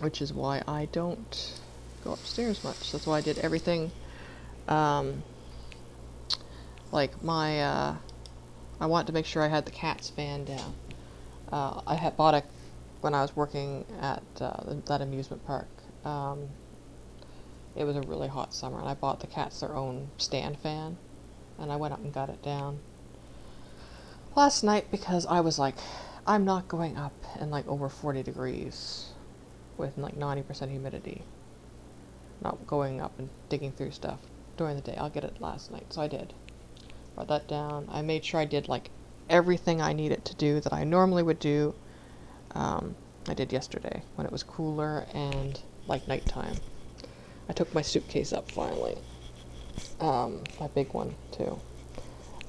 Which is why I don't go upstairs much. That's why I did everything, like my, I wanted to make sure I had the cat's fan down. I had bought when I was working at that amusement park. It was a really hot summer, and I bought the cats their own stand fan, and I went up and got it down last night because I was like, I'm not going up in like over 40 degrees with like 90% humidity. Not going up and digging through stuff during the day. I'll get it last night, so I did. Brought that down. I made sure I did like everything I needed to do that I normally would do. I did yesterday when it was cooler and like nighttime. I took my suitcase up finally. My big one too.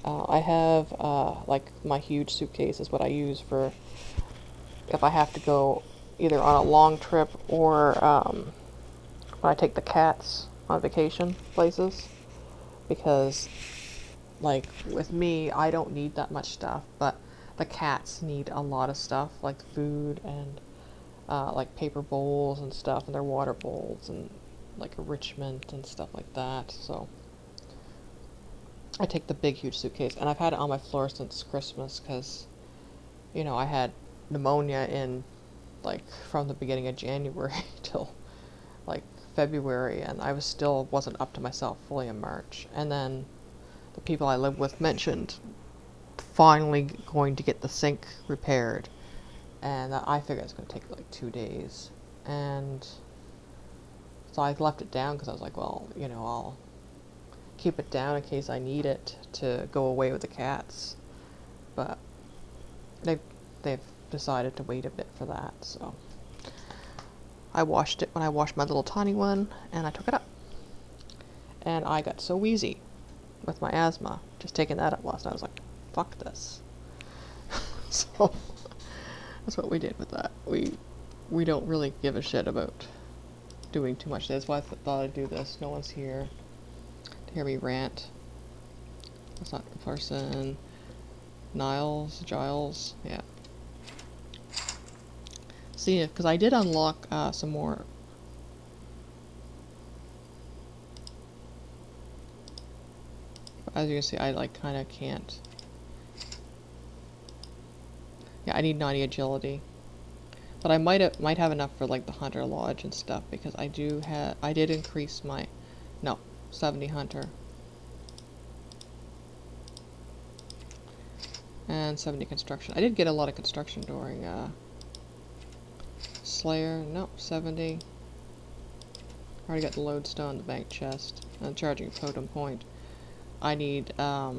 I have like my huge suitcase is what I use for if I have to go either on a long trip or when I take the cats on vacation places, because like with me I don't need that much stuff, but the cats need a lot of stuff like food and like paper bowls and stuff, and their water bowls and like enrichment and stuff like that. So I take the big huge suitcase, and I've had it on my floor since Christmas because, you know, I had pneumonia in like from the beginning of January till like February, and I wasn't up to myself fully in March. And then the people I live with mentioned finally going to get the sink repaired, and I figured it's going to take like 2 days, and so I left it down because I was like, well, you know, I'll keep it down in case I need it to go away with the cats. But they've decided to wait a bit for that, so I washed it when I washed my little tiny one, and I took it up. And I got so wheezy with my asthma, just taking that up last night. I was like, fuck this. So that's what we did with that. We don't really give a shit about doing too much. That's why I thought I'd do this. No one's here to hear me rant. That's not the person. Giles, yeah. See, because I did unlock some more. As you can see, I like kind of can't. Yeah, I need 90 agility, but I might have enough for like the hunter lodge and stuff, because I did increase my 70 hunter and 70 construction. I did get a lot of construction during Slayer. 70. Already got the lodestone, the bank chest, and charging totem point. I need up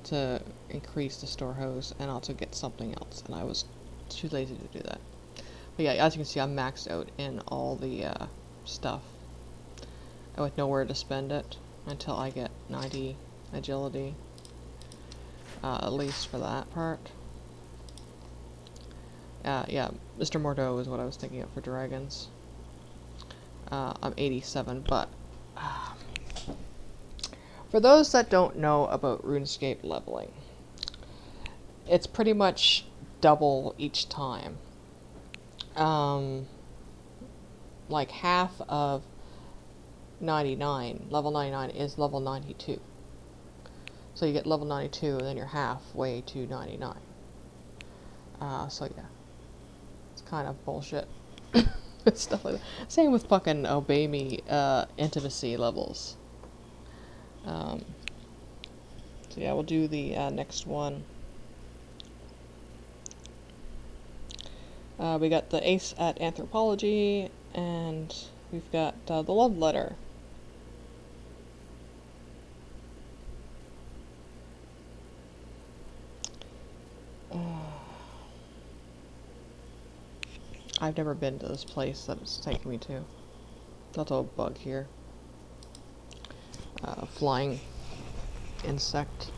to increase the storehouse and also get something else, and I was too lazy to do that. But yeah, as you can see, I'm maxed out in all the stuff, and with nowhere to spend it until I get 90 agility, at least for that part. Yeah, Mr. Mordeaux is what I was thinking of for dragons. I'm 87, but for those that don't know about RuneScape leveling, it's pretty much double each time. Like half of 99, level 99 is level 92. So you get level 92 and then you're halfway to 99. So yeah, it's kind of bullshit. Stuff like that. Same with fucking Obey Me intimacy levels. So yeah, we'll do the next one. We got the ace at anthropology, and we've got the love letter. I've never been to this place that it's taking me to. That's a bug here. Flying insect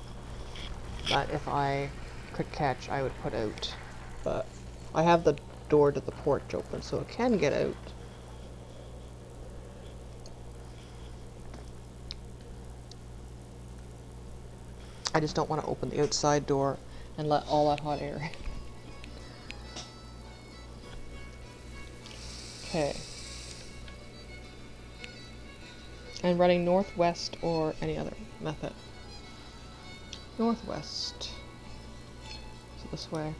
that if I could catch, I would put out. But I have the door to the porch open, so it can get out. I just don't want to open the outside door and let all that hot air in. Okay. And running northwest or any other method. Northwest. this way.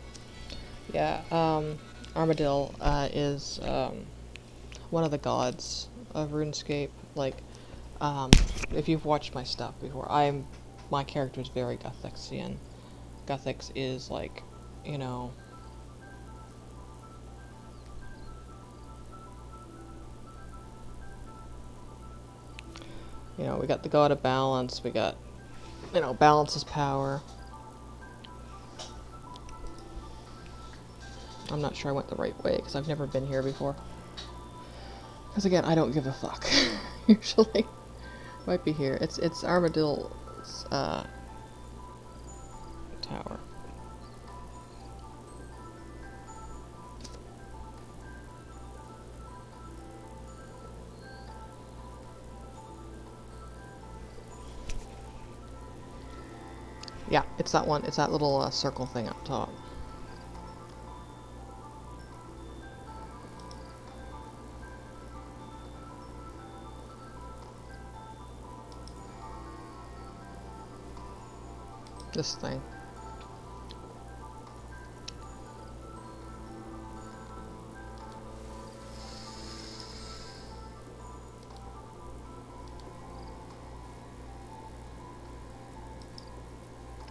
Yeah, Armadil is one of the gods of RuneScape. Like, if you've watched my stuff before, my character is very Gothixian. Gothix is like, you know, we got the god of balance. We got, balance is power. I'm not sure I went the right way because I've never been here before. Because again, I don't give a fuck. Usually, might be here. It's Armadil's tower. Yeah, it's that one. It's that little circle thing up top. This thing.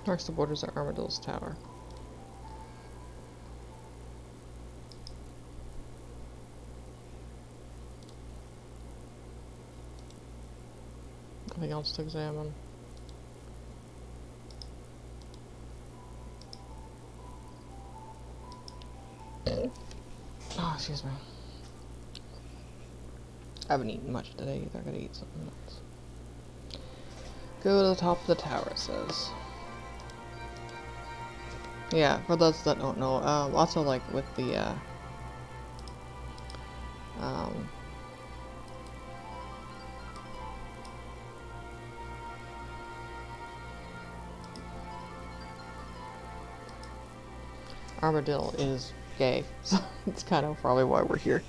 Marks the borders of Armadil's tower. Nothing else to examine. Oh, excuse me. I haven't eaten much today either. I gotta eat something else. Go to the top of the tower, it says. Yeah, for those that don't know, also like with the, Armadil is gay, so it's kind of probably why we're here.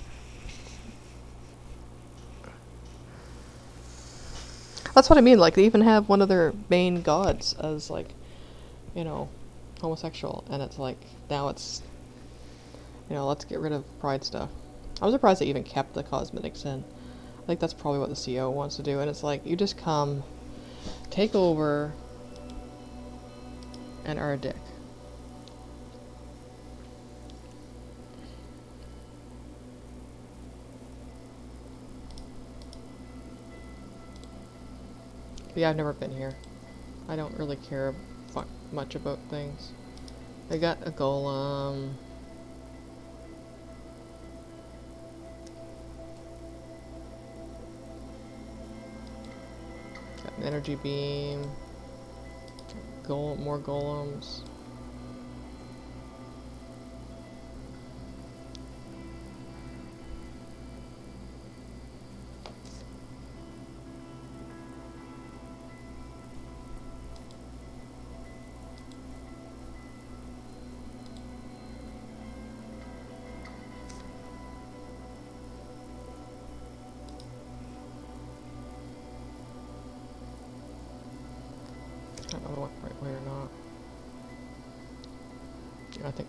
That's what I mean, like, they even have one of their main gods as, like, homosexual, and it's like, now it's, let's get rid of pride stuff. I'm surprised they even kept the cosmetics in. I think that's probably what the CO wants to do, and it's like, you just come, take over, and are a dick. Yeah, I've never been here. I don't really care much about things. They got a golem. Got an energy beam. More golems. I don't know what right way or not. I think.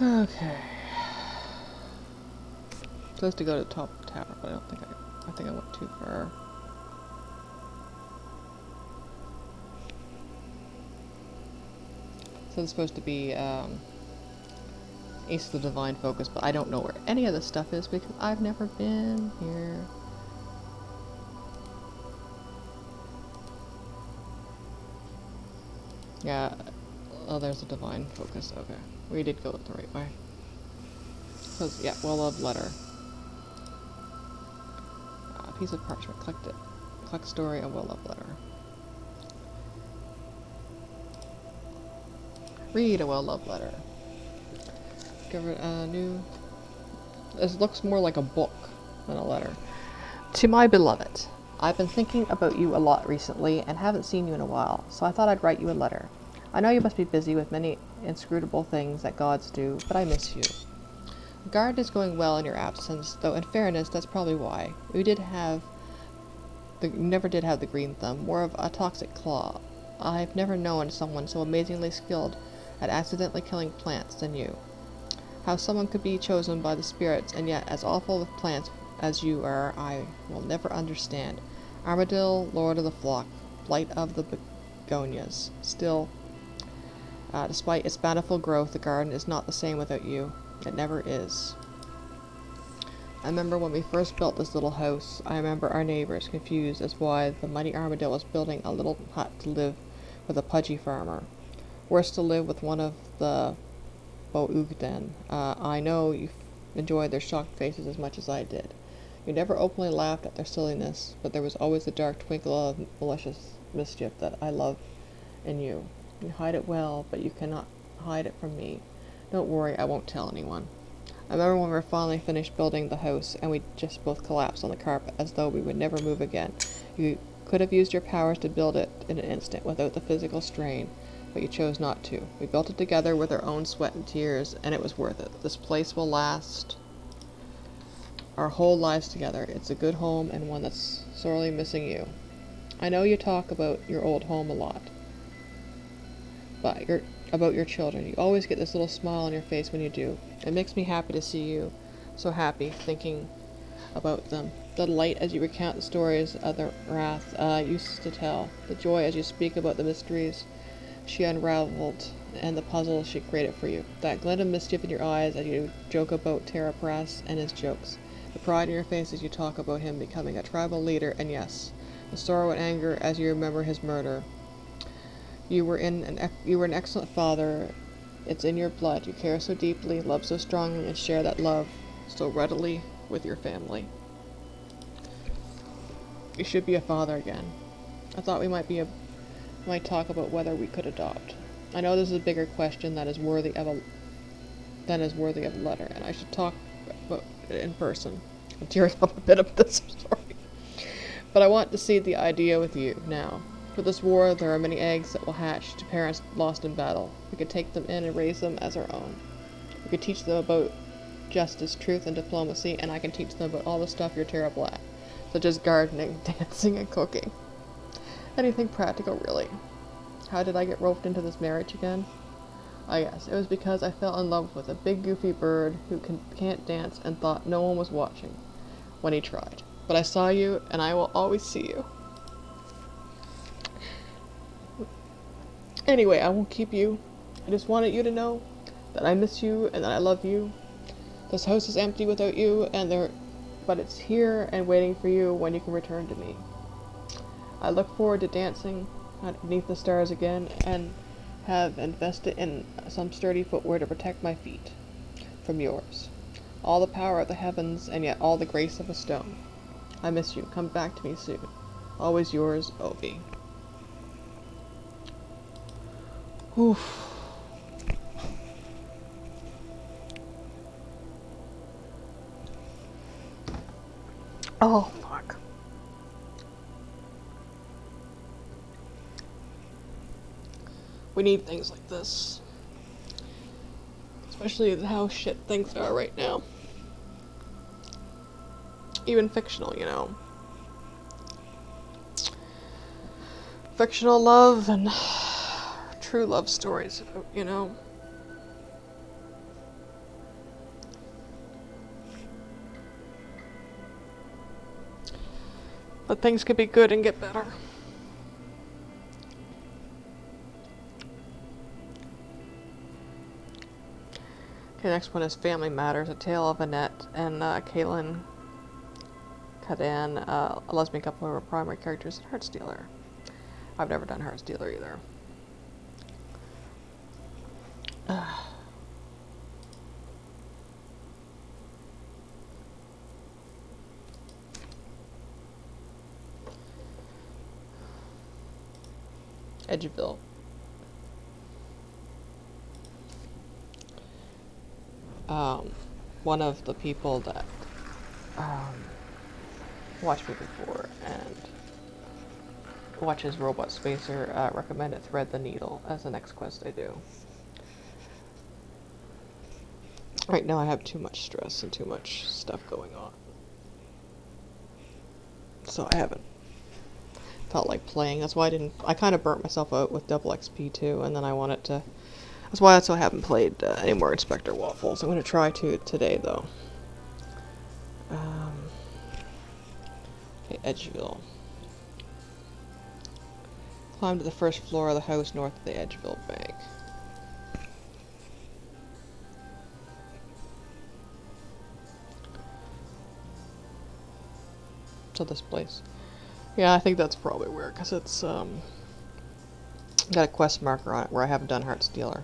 Okay. Supposed to go to the top of the tower, but I think I went too far. So it's supposed to be Ace of the Divine Focus, but I don't know where any of this stuff is because I've never been here. Yeah. Oh, there's a Divine Focus. Okay. We did go the right way. Because, yeah, well-loved letter. A piece of parchment. Collect it. Collect story, a well-loved letter. Read a well-loved letter. Give it a new... This looks more like a book than a letter. To my beloved, I've been thinking about you a lot recently and haven't seen you in a while, so I thought I'd write you a letter. I know you must be busy with many inscrutable things that gods do, but I miss you. The garden is going well in your absence, though in fairness, that's probably why. We never did have the green thumb, more of a toxic claw. I've never known someone so amazingly skilled at accidentally killing plants than you. How someone could be chosen by the spirits and yet as awful with plants as you are, I will never understand. Armadillo, lord of the flock, blight of the begonias. Still, despite its bountiful growth, the garden is not the same without you. It never is. I remember when we first built this little house, I remember our neighbors confused as why the mighty armadillo was building a little hut to live with a pudgy farmer. Worse, to live with one of the Bougden. I know you enjoyed their shocked faces as much as I did. You never openly laughed at their silliness, but there was always the dark twinkle of malicious mischief that I love in you. You hide it well, but you cannot hide it from me. Don't worry, I won't tell anyone. I remember when we were finally finished building the house, and we just both collapsed on the carpet as though we would never move again. You could have used your powers to build it in an instant without the physical strain, but you chose not to. We built it together with our own sweat and tears, and it was worth it. This place will last our whole lives together. It's a good home and one that's sorely missing you. I know you talk about your old home a lot, but about your children. You always get this little smile on your face when you do. It makes me happy to see you so happy thinking about them. The delight as you recount the stories of the wrath used to tell. The joy as you speak about the mysteries she unraveled and the puzzles she created for you. That glint of mischief in your eyes as you joke about Terra Press and his jokes. The pride in your face as you talk about him becoming a tribal leader, and yes, the sorrow and anger as you remember his murder. You were an excellent father. It's in your blood. You care so deeply, love so strongly, and share that love so readily with your family. You should be a father again. I thought we might talk about whether we could adopt. I know this is a bigger question that is worthy of a letter, and I should talk about it in person. I'm tearing up a bit of this, I'm sorry. But I want to see the idea with you now. For this war, there are many eggs that will hatch to parents lost in battle. We could take them in and raise them as our own. We could teach them about justice, truth, and diplomacy, and I can teach them about all the stuff you're terrible at, such as gardening, dancing, and cooking. Anything practical, really. How did I get roped into this marriage again? Yes, it was because I fell in love with a big goofy bird who can't dance and thought no one was watching when he tried. But I saw you, and I will always see you. Anyway, I won't keep you. I just wanted you to know that I miss you and that I love you. This house is empty without you, but it's here and waiting for you when you can return to me. I look forward to dancing beneath the stars again, and have invested in some sturdy footwear to protect my feet from yours. All the power of the heavens, and yet all the grace of a stone. I miss you. Come back to me soon. Always yours, Ovi. Oof. Oh, fuck. We need things like this. Especially how shit things are right now. Even fictional, you know. Fictional love and true love stories, you know. But things could be good and get better. Okay, next one is Family Matters, a tale of Annette and Kaylin Kadan, a lesbian couple who are primary characters in Heartstealer. I've never done Heartstealer either. Edgeville. One of the people that watched me before and watches Robot Spacer recommended Thread the Needle as the next quest I do. Right now I have too much stress and too much stuff going on. So I haven't felt like playing. That's why I kind of burnt myself out with double XP too, and then I wanted to, that's why I haven't played any more Inspector Waffles. I'm going to try to today though. Okay, Edgeville. Climb to the first floor of the house north of the Edgeville Bank. So this place. Yeah, I think that's probably where, because it's got a quest marker on it where I haven't done Heart Stealer.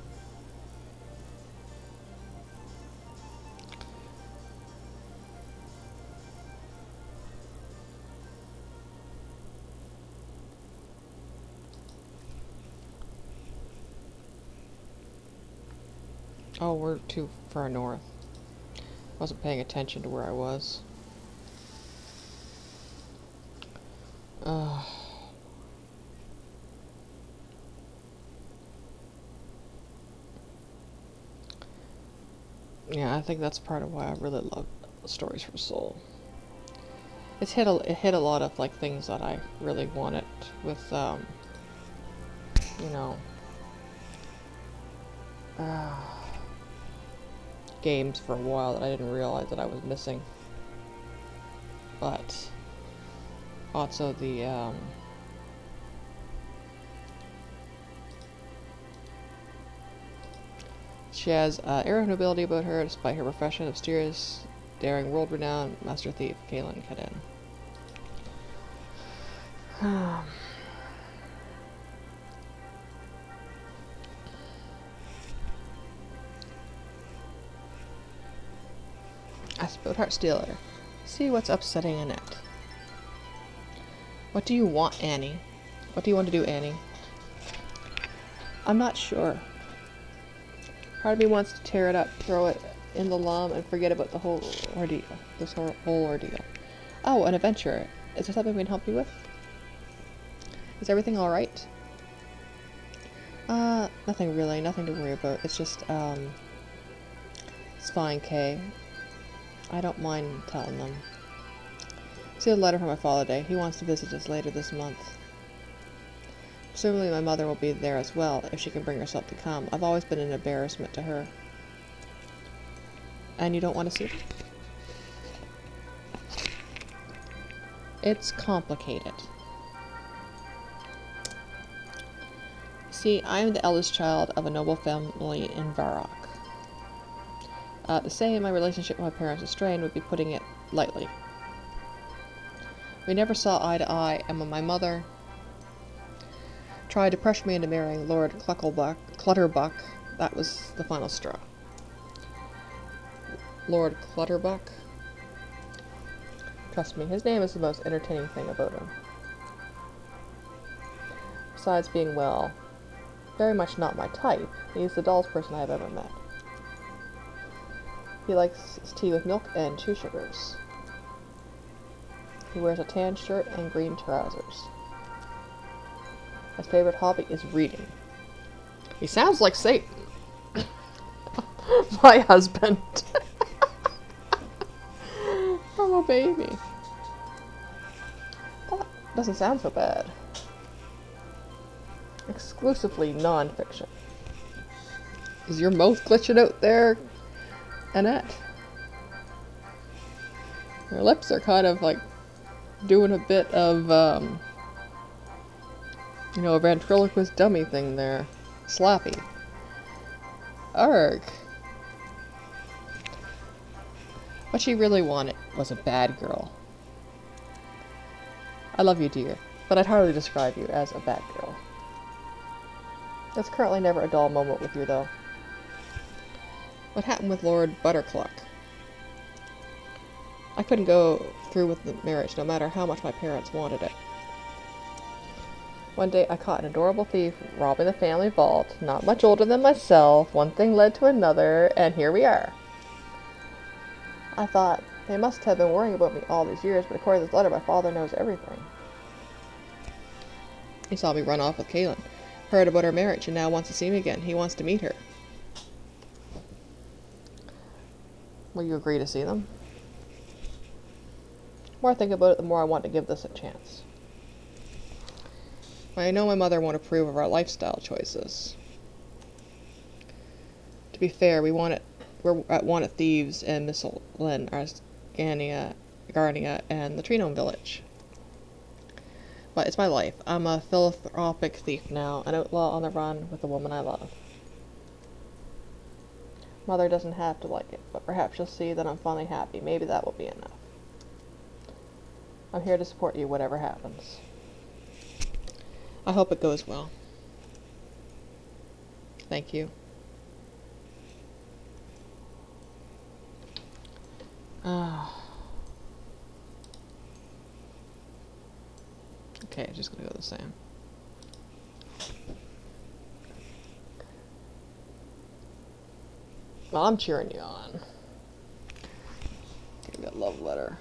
Oh, we're too far north. Wasn't paying attention to where I was. Yeah, I think that's part of why I really love Stories from Soul. It hit a lot of like things that I really wanted with you know, games for a while that I didn't realize that I was missing. But also the she has air of nobility about her despite her profession of mysterious, daring, world-renowned master thief Kaelin Kaden. I spilled Heart Stealer. See what's upsetting Annette. What do you want, Annie? What do you want to do, Annie? I'm not sure. Part of me wants to tear it up, throw it in the lum, and forget about the whole ordeal. This whole ordeal. Oh, an adventure. Is there something we can help you with? Is everything alright? Nothing really. Nothing to worry about. It's just, it's fine, Kay. I don't mind telling them. See a letter from my father today. He wants to visit us later this month. Presumably my mother will be there as well, if she can bring herself to come. I've always been an embarrassment to her. And you don't want to see them? It's complicated. See, I am the eldest child of a noble family in Varrock. To say my relationship with my parents is strained would be putting it lightly. We never saw eye to eye, and when my mother tried to pressure me into marrying Lord Clutterbuck, that was the final straw. Lord Clutterbuck? Trust me, his name is the most entertaining thing about him. Besides being, well, very much not my type, he's the dullest person I have ever met. He likes his tea with milk and 2 sugars. He wears a tan shirt and green trousers. His favorite hobby is reading. He sounds like Satan. My husband. Oh, baby. That doesn't sound so bad. Exclusively non-fiction. Is your mouth glitching out there, Annette? Her lips are kind of like doing a bit of, you know, a ventriloquist dummy thing there. Slappy. Arg. What she really wanted was a bad girl. I love you, dear, but I'd hardly describe you as a bad girl. There's currently never a dull moment with you, though. What happened with Lord Buttercluck? I couldn't go through with the marriage, no matter how much my parents wanted it. One day I caught an adorable thief robbing the family vault, not much older than myself. One thing led to another, and here we are. I thought, they must have been worrying about me all these years, but according to this letter, my father knows everything. He saw me run off with Kaylin, heard about our marriage, and now wants to see me again. He wants to meet her. Will you agree to see them? The more I think about it, the more I want to give this a chance. I know my mother won't approve of our lifestyle choices. To be fair, we're at one at Thieves and Mistlin, Garnia, and the Trinome Village. But it's my life. I'm a philanthropic thief now, an outlaw on the run with the woman I love. Mother doesn't have to like it, but perhaps she'll see that I'm finally happy. Maybe that will be enough. I'm here to support you, whatever happens. I hope it goes well. Thank you. Okay, just gonna go the same. Well, I'm cheering you on. Give me a love letter.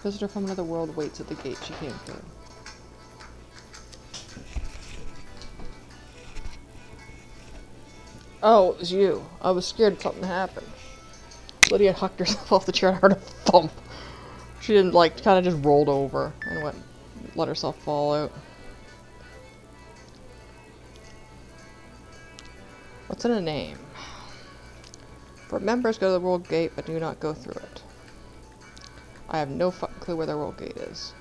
Visitor from another world waits at the gate she came through. Oh, it was you. I was scared something happened. Lydia hucked herself off the chair and heard a thump. She didn't, like, kind of just rolled over and let herself fall out. What's in a name? For members, go to the world gate, but do not go through it. I have no fucking clue where the world gate is.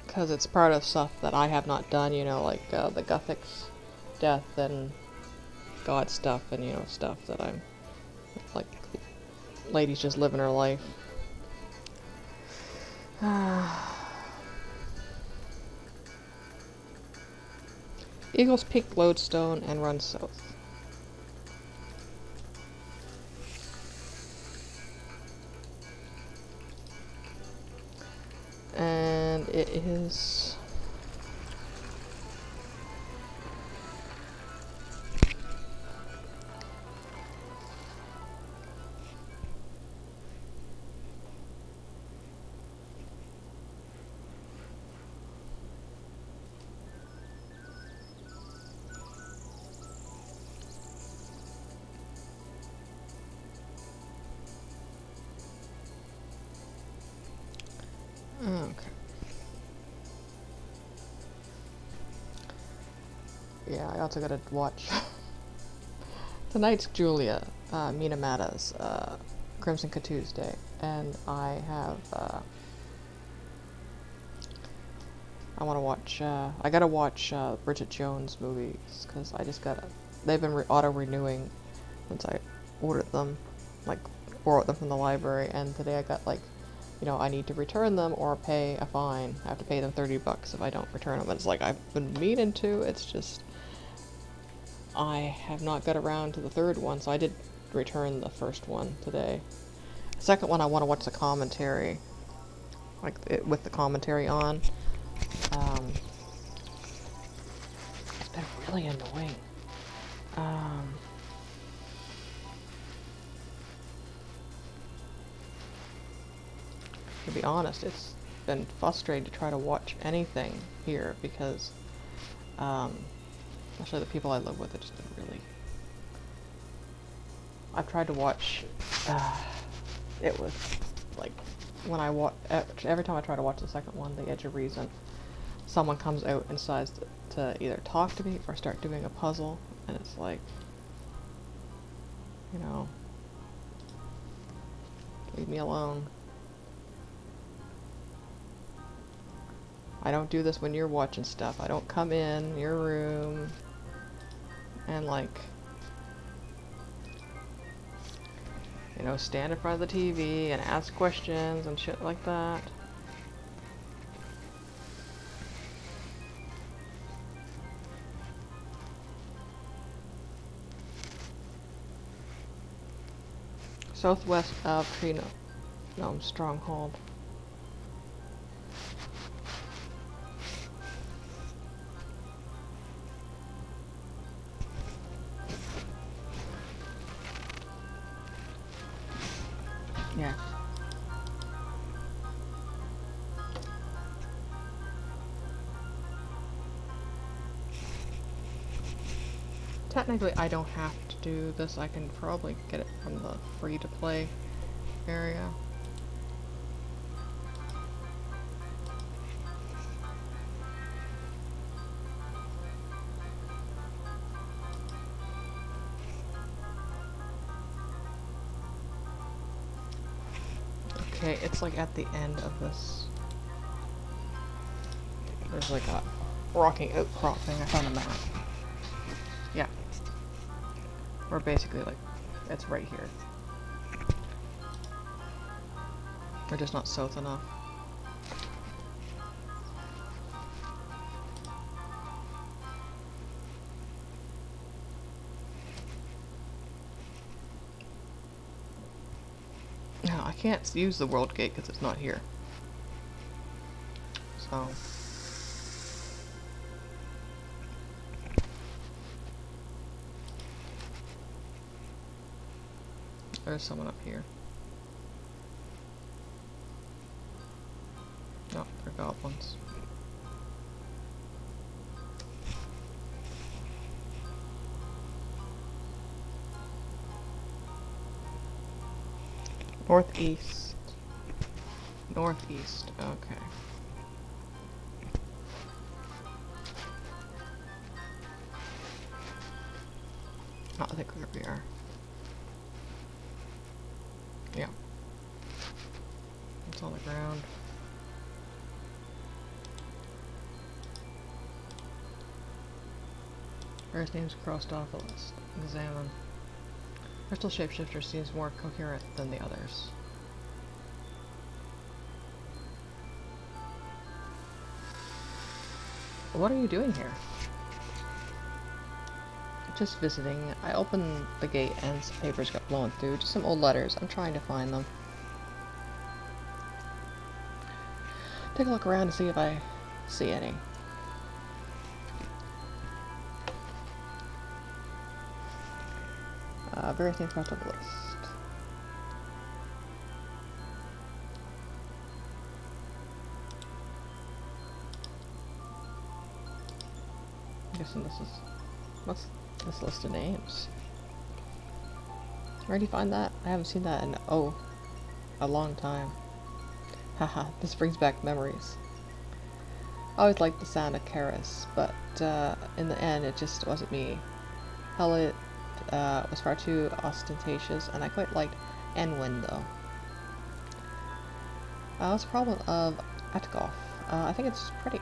Because it's part of stuff that I have not done, you know, like the Guthic's death and God stuff and, you know, stuff that I'm, like, lady's just living her life. Eagles Peak Lodestone and run south. And it is... okay. Yeah, I also gotta watch. Tonight's Julia, Mina Mata's, Crimson Tuesday, and I have, I wanna watch, I gotta watch, Bridget Jones movies, because I just gotta, they've been auto-renewing since I ordered them, like, borrowed them from the library, and today I got, like, you know, I need to return them or pay a fine. I have to pay them $30 if I don't return them. It's like, I've been meaning to, it's just, I have not got around to the third one, so I did return the first one today. The second one, I want to watch the commentary, like, with the commentary on. It's been really annoying. To be honest, it's been frustrating to try to watch anything here because, especially the people I live with, it's just been really... I've tried to watch, it was, like, when I every time I try to watch the second one, The Edge of Reason, someone comes out and decides to either talk to me or start doing a puzzle, and it's like, you know, leave me alone. I don't do this when you're watching stuff. I don't come in your room and, like, you know, stand in front of the TV and ask questions and shit like that. southwest of Tree Gnome Stronghold. Yeah. Technically, I don't have to do this. I can probably get it from the free-to-play area. Okay, it's like at the end of this. There's like a rocking outcrop thing. I found a map. Yeah. We're basically like, it's right here. We're just not south enough. No, I can't use the world gate because it's not here. So. There's someone up here. No, they're goblins. Northeast. Northeast, okay. Oh, I think where we are. Yeah. It's on the ground. First names crossed off the list. Examine. Crystal Shapeshifter seems more coherent than the others. What are you doing here? Just visiting. I opened the gate and some papers got blown through. Just some old letters. I'm trying to find them. Take a look around to see if I see any. Various things crossed off the list. I'm guessing this is... What's this list of names? Where do you find that? I haven't seen that in, oh, a long time. Haha, this brings back memories. I always liked the sound of Karis, but in the end it just wasn't me. Hell, it was far too ostentatious, and I quite liked Enwin though. What's the problem of Atgoff? I think it's pretty.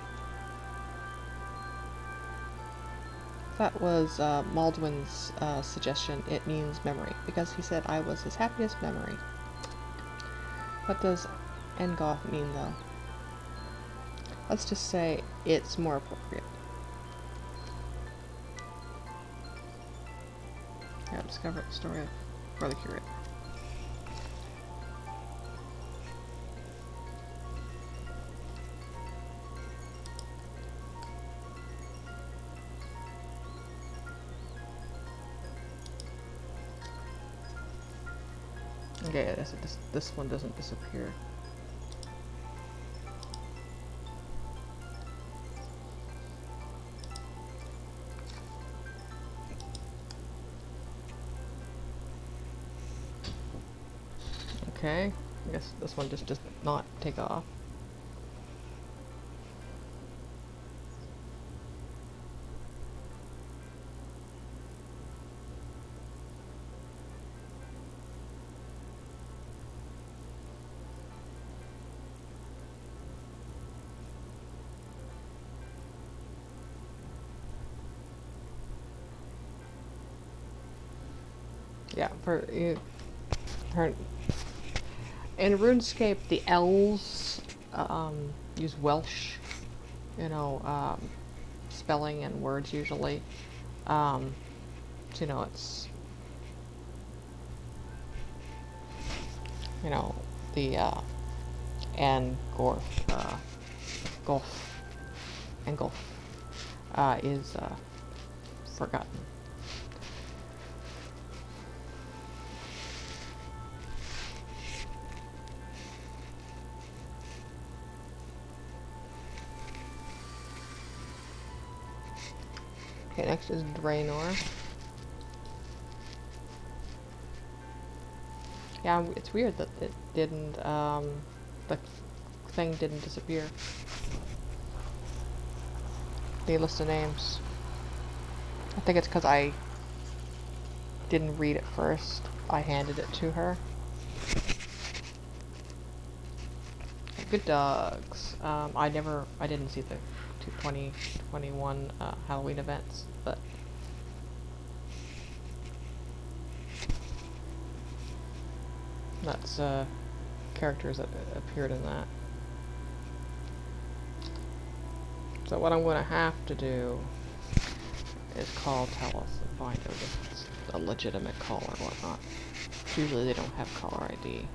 That was Maldwin's suggestion. It means memory, because he said I was his happiest memory. What does Engoff mean though? Let's just say it's more appropriate. Yeah, discover the story for the curate. Okay, this one doesn't disappear. Okay, I guess this one just does not take off. Yeah, in RuneScape, the elves use Welsh, you know, spelling and words usually. So, you know, it's you know, the Angorf, Gulf, Angulf, is forgotten. Okay, next is Draenor. Yeah, it's weird that it didn't, the thing didn't disappear. The list of names. I think it's because I didn't read it first. I handed it to her. Good dogs. I didn't see the 2021 Halloween events, but that's characters that appeared in that. So what I'm going to have to do is call Tellus and find out if it's a legitimate call or whatnot. Usually they don't have caller ID.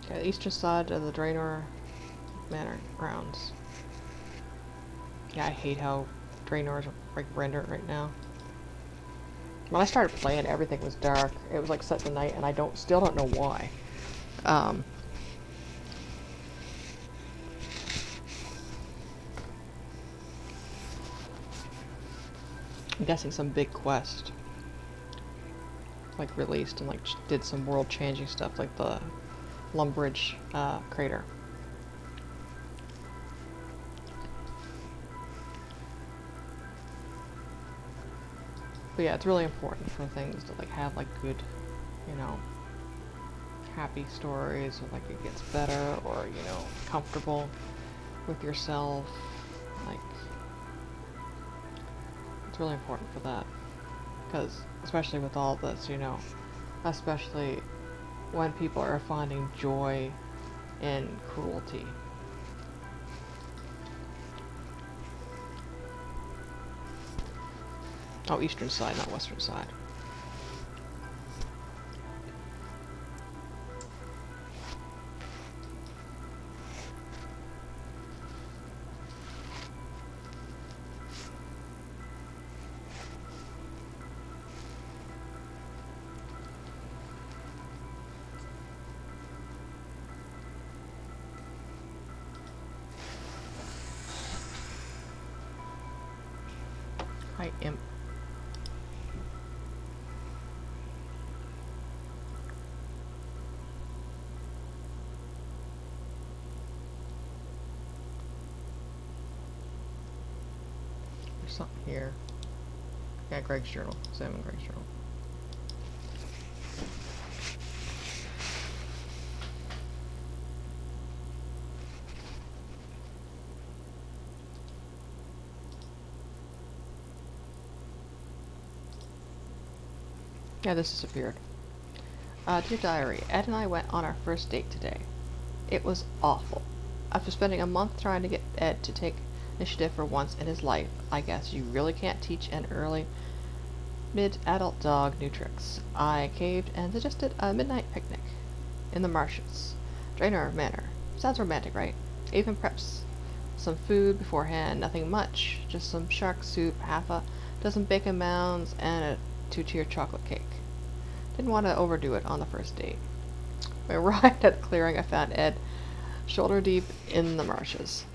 Okay, the eastern side of the Draenor Manor grounds. Yeah, I hate how Draenor is like rendered right now. When I started playing, everything was dark. It was like set to night, and I still don't know why. I'm guessing some big quest like released and like did some world changing stuff, like the Lumbridge crater. But yeah, it's really important for things to like have like good, you know, happy stories, or like it gets better, or you know, comfortable with yourself. Like, it's really important for that, because especially with all this, you know, especially when people are finding joy in cruelty. Oh, eastern side, not western side. Hi, imp. There's something here. Yeah, Greg's journal. Sam and Greg's journal. Yeah, this disappeared. Dear Diary, Ed and I went on our first date today. It was awful. After spending a month trying to get Ed to take initiative for once in his life, I guess you really can't teach an early mid-adult dog new tricks. I caved and suggested a midnight picnic in the marshes. Draenor Manor. Sounds romantic, right? Even preps some food beforehand, nothing much. Just some shark soup, half a dozen bacon mounds, and a 2-tier chocolate cake. Didn't want to overdo it on the first date. When I arrived at the clearing, I found Ed shoulder deep in the marshes,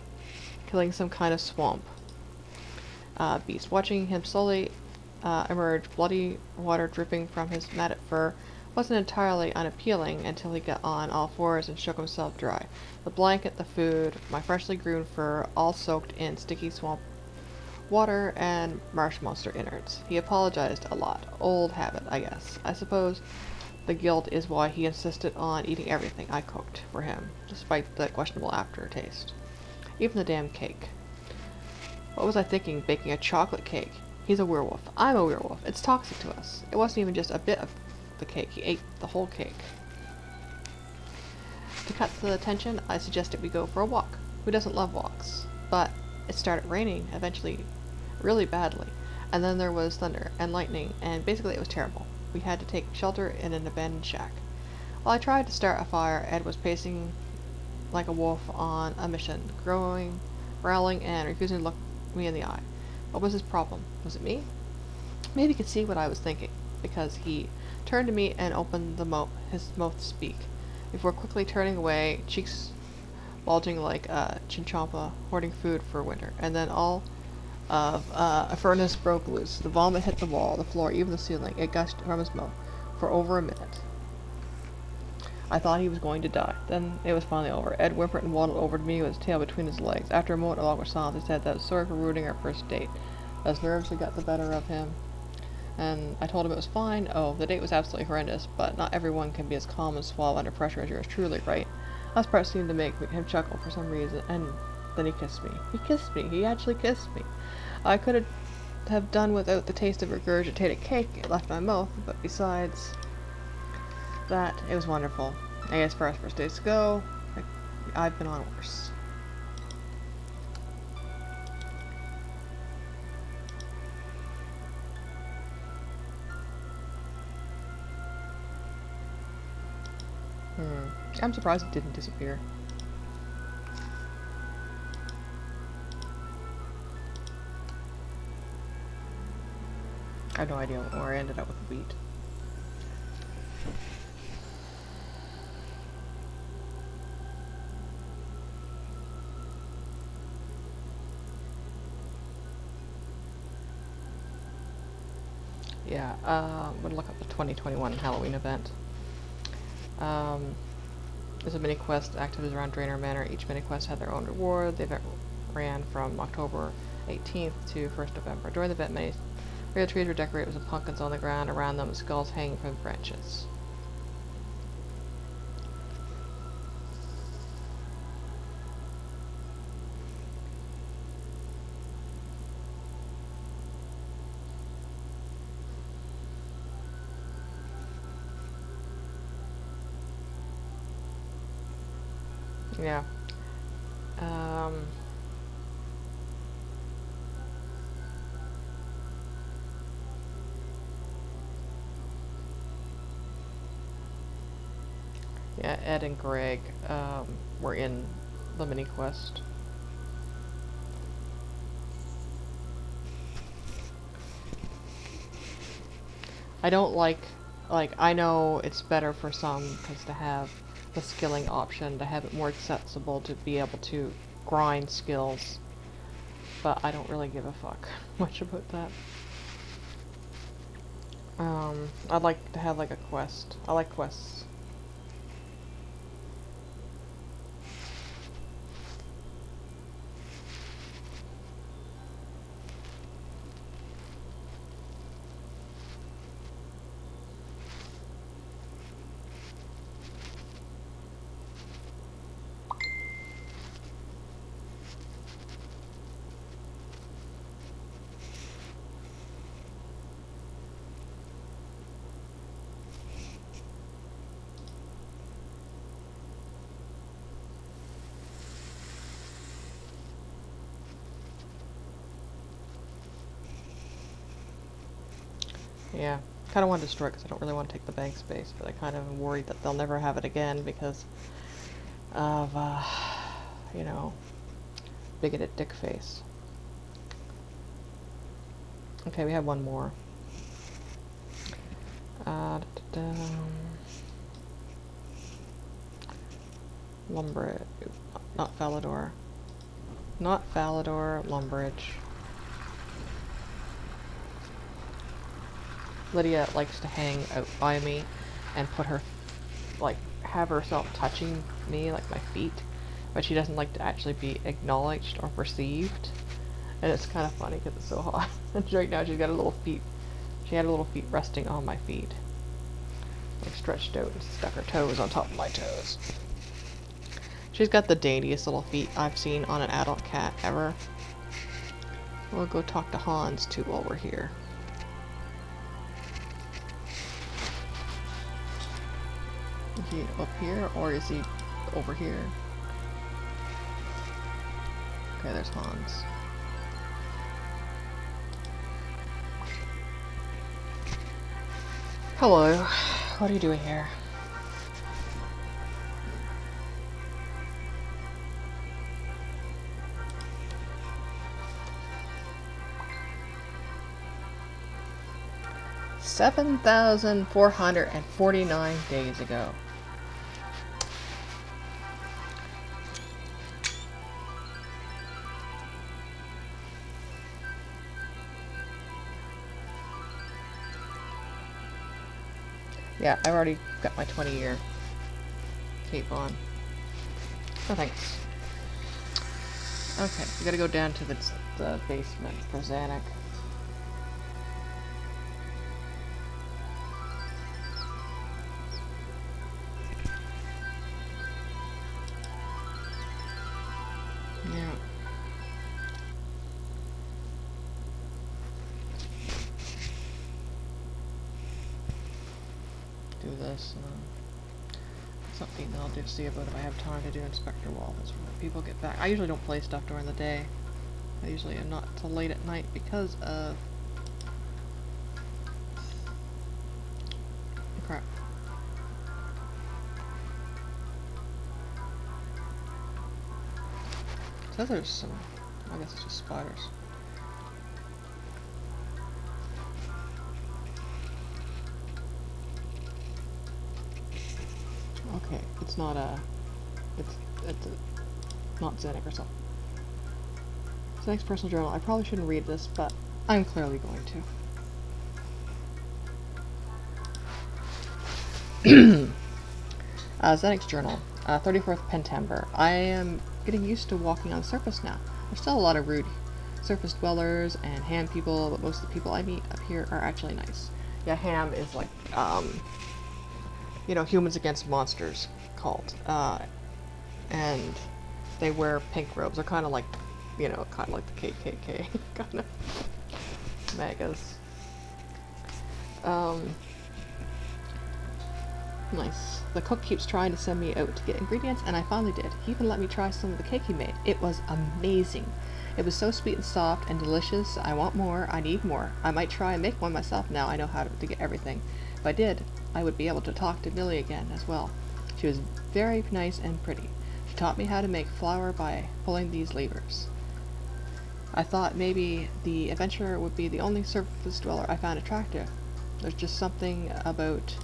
killing some kind of swamp beast. Watching him slowly emerge, bloody water dripping from his matted fur, wasn't entirely unappealing until he got on all fours and shook himself dry. The blanket, the food, my freshly groomed fur, all soaked in sticky swamp water and marsh monster innards. He apologized a lot. Old habit, I guess. I suppose the guilt is why he insisted on eating everything I cooked for him, despite the questionable aftertaste. Even the damn cake. What was I thinking, baking a chocolate cake? He's a werewolf. I'm a werewolf. It's toxic to us. It wasn't even just a bit of the cake. He ate the whole cake. To cut the tension, I suggested we go for a walk. Who doesn't love walks? But it started raining, eventually really badly, and then there was thunder and lightning, and basically it was terrible. we had to take shelter in an abandoned shack. While I tried to start a fire, Ed was pacing like a wolf on a mission, growling, and refusing to look me in the eye. What was his problem? Was it me? Maybe he could see what I was thinking, because he turned to me and opened his mouth to speak, before quickly turning away, cheeks bulging like a chinchompa hoarding food for winter. And then all of a furnace broke loose. The vomit hit the wall, the floor, even the ceiling. It gushed from his mouth for over a minute. I thought he was going to die. Then it was finally over. Ed whimpered and waddled over to me with his tail between his legs. After a moment of awkward silence, he said that I was sorry for ruining our first date. As nerves had got the better of him, and I told him it was fine. Oh, the date was absolutely horrendous, but not everyone can be as calm and suave under pressure as yours truly, right? That part seemed to make him chuckle for some reason, and then he kissed me. He kissed me. He actually kissed me. I could have done without the taste of regurgitated cake it left my mouth, but besides that, it was wonderful. I guess for our first days to go, I've been on worse. I'm surprised it didn't disappear. I have no idea where I ended up with the wheat. Yeah, I'm gonna look up the 2021 Halloween event. There's a mini quest activities around Drainer Manor. Each mini quest had their own reward. The event ran from October 18th to 1st November. During the event, many real trees were decorated with pumpkins on the ground around them, with skulls hanging from branches. Yeah. Yeah, Ed and Greg were in the mini quest. I don't like, I know it's better for some because to have the skilling option, to have it more accessible to be able to grind skills, but I don't really give a fuck much about that. I'd like to have like a quest. I like quests. Yeah, kind of want to destroy it because I don't really want to take the bank space, but I kind of am worried that they'll never have it again because of, you know, bigoted dick face. Okay, we have one more. Lumbridge. Not Falador. Not Falador, Lumbridge. Lydia likes to hang out by me and put her, like, have herself touching me, like my feet, but she doesn't like to actually be acknowledged or perceived. And it's kind of funny because it's so hot. And right now she's got her little feet, she had her little feet resting on my feet. Like stretched out and stuck her toes on top of my toes. She's got the daintiest little feet I've seen on an adult cat ever. We'll go talk to Hans too while we're here. Is he up here or is he over here? Okay, there's Hans. Hello. What are you doing here? $7,449 days ago. Yeah, I've already got my 20-year cape on. No thanks. Okay, we gotta go down to the basement for Xanac. Yeah. Do this. Something that I'll do see about if I have time to do Inspector Walls when people get back. I usually don't play stuff during the day. I usually am not till late at night because of... crap. It says there's some... I guess it's just spiders. Okay, it's not a... It's not Xanac or something. Xanac's personal journal. I probably shouldn't read this, but I'm clearly going to. Xanac's journal. 34th Pentember. I am getting used to walking on the surface now. There's still a lot of rude surface dwellers and ham people, but most of the people I meet up here are actually nice. Yeah, ham is like, you know, Humans Against Monsters cult. And they wear pink robes. They're kind of like, you know, kind of like the KKK kind of magas. Nice. The cook keeps trying to send me out to get ingredients, and I finally did. He even let me try some of the cake he made. It was amazing. It was so sweet and soft and delicious. I want more. I need more. I might try and make one myself now I know how to get everything. If I did, I would be able to talk to Millie again as well. She was very nice and pretty. She taught me how to make flour by pulling these levers. I thought maybe the adventurer would be the only surface dweller I found attractive. There's just something about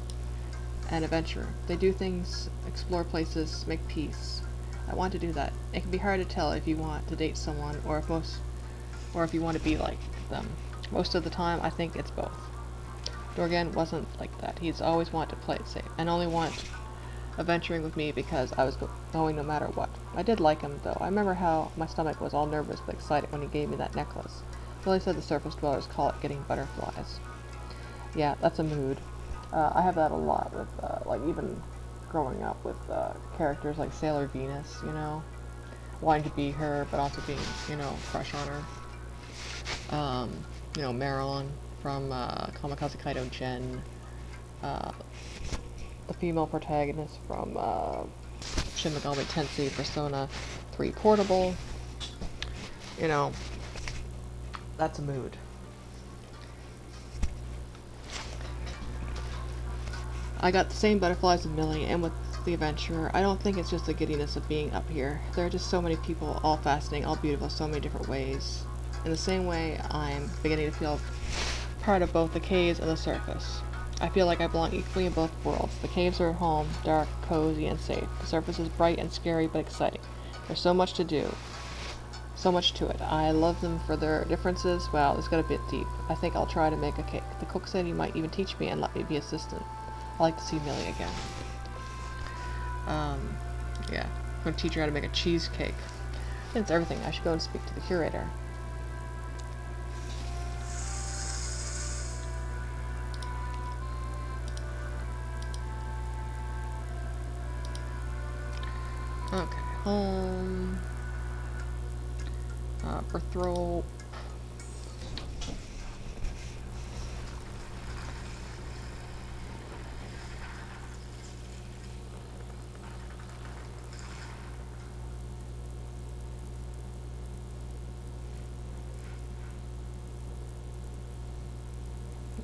an adventurer. They do things, explore places, make peace. I want to do that. It can be hard to tell if you want to date someone or if you want to be like them. Most of the time, I think it's both. Dorgan wasn't like that. He's always wanted to play it safe and only wanted adventuring with me because I was going no matter what. I did like him, though. I remember how my stomach was all nervous but excited when he gave me that necklace. Billy said the surface dwellers call it getting butterflies. Yeah, that's a mood. I have that a lot with, like, even growing up with characters like Sailor Venus, you know? Wanting to be her, but also being, you know, crush on her. You know, Marilyn from Kamikaze Kaido Gen. The female protagonist from Shin Megami Tensei Persona 3 Portable. You know, that's a mood. I got the same butterflies with Millie and with the adventurer. I don't think it's just the giddiness of being up here. There are just so many people, all fascinating, all beautiful, so many different ways. In the same way, I'm beginning to feel part of both the caves and the surface. I feel like I belong equally in both worlds. The caves are home, dark, cozy, and safe. The surface is bright and scary, but exciting. There's so much to do. So much to it. I love them for their differences. Wow, this got a bit deep. I think I'll try to make a cake. The cook said he might even teach me and let me be assistant. I'd like to see Millie again. Yeah. I'm going to teach her how to make a cheesecake. I think it's everything. I should go and speak to the curator. Okay, home. Birthrope.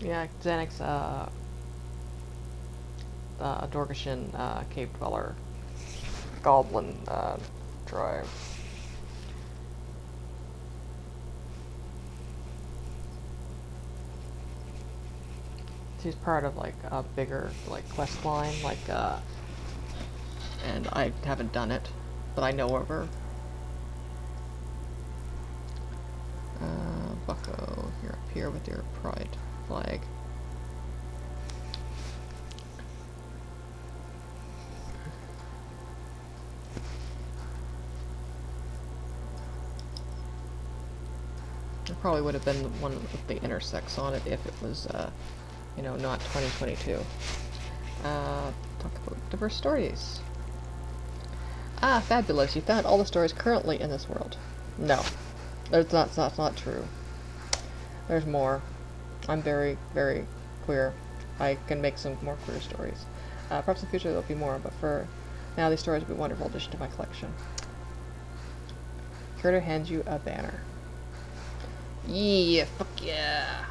Yeah, Xanax, Dorgashin cave dweller goblin tribe. She's part of like a bigger like quest line, like and I haven't done it, but I know of her. Bucko, you're up here with your pride flag. It probably would have been the one with the intersex on it if it was, you know, not 2022. Talk about diverse stories. Ah, fabulous! You found all the stories currently in this world. No, that's not true. There's more. I'm very, very queer. I can make some more queer stories. Perhaps in the future there'll be more, but for now these stories will be a wonderful addition to my collection. Curator hands you a banner. Yeah, fuck yeah.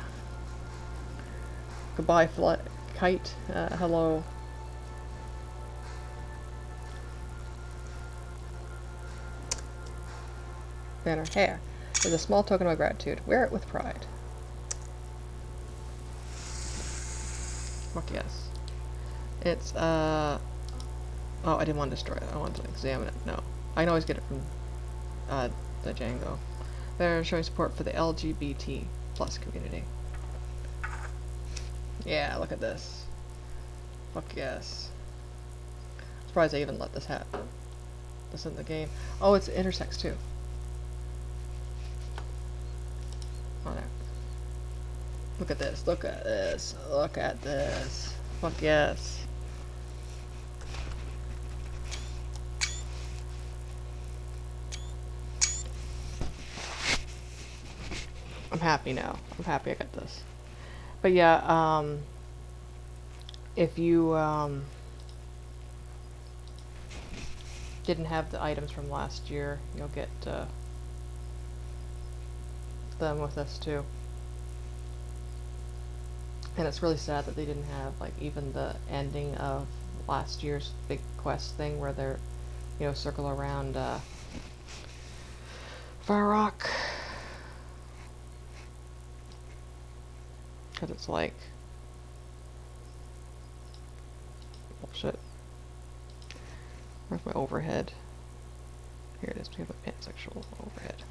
Goodbye, kite. Hello. Banner. Hair. Is a small token of my gratitude. Wear it with pride. Fuck yes. It's, oh, I didn't want to destroy it. I wanted to examine it. No. I can always get it from, the Django. They're showing support for the LGBT plus community. Yeah, look at this. Fuck yes. Surprised they even let this happen. This in the game. Oh, it's intersex too. Oh, there. Look at this. Look at this. Look at this. Fuck yes. I'm happy now. I'm happy I got this. But yeah, if you didn't have the items from last year, you'll get them with this too. And it's really sad that they didn't have like even the ending of last year's big quest thing where they're, you know, circle around Fire Rock. Because it's like, bullshit. Where's my overhead? Here it is, we have a pansexual overhead.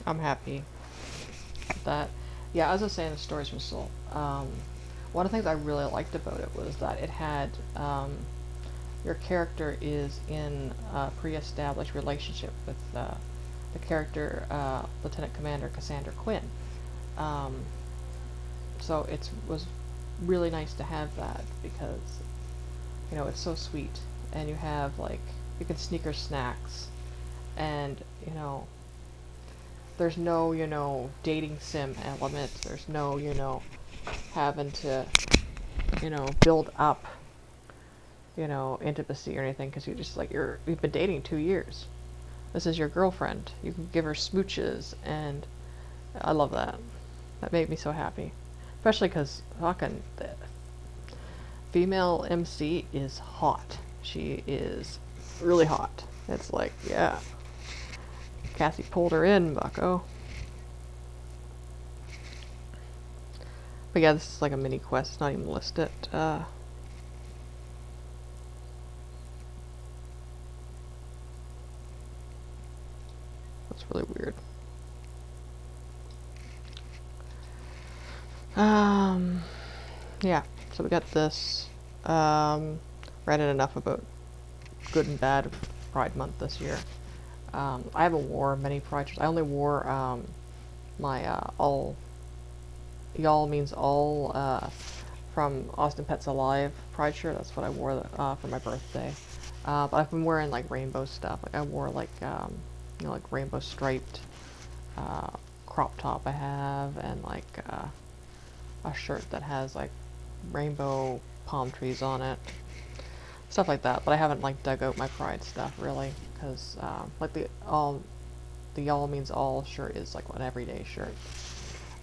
I'm happy with that. Yeah, as I was saying, the stories from Soul. One of the things I really liked about it was that it had your character is in a pre-established relationship with the character Lieutenant Commander Cassandra Quinn. So it was really nice to have that because, you know, it's so sweet, and you have like you can sneak her snacks, and you know. There's no, you know, dating sim element. There's no, you know, having to, you know, build up, you know, intimacy or anything because you're just like, you've been dating 2 years. This is your girlfriend. You can give her smooches, and I love that. That made me so happy. Especially because fucking the female MC is hot. She is really hot. It's like, yeah. Cassie pulled her in, bucko. But yeah, this is like a mini quest, it's not even listed. That's really weird. Yeah, so we got this. Read it enough about good and bad Pride Month this year. I haven't wore many Pride shirts. I only wore my all. Y'all means all from Austin Pets Alive Pride shirt. That's what I wore for my birthday. But I've been wearing like rainbow stuff. Like I wore like you know, like rainbow striped crop top I have, and like a shirt that has like rainbow palm trees on it, stuff like that. But I haven't like dug out my Pride stuff really, because like the all means all shirt is like an everyday shirt.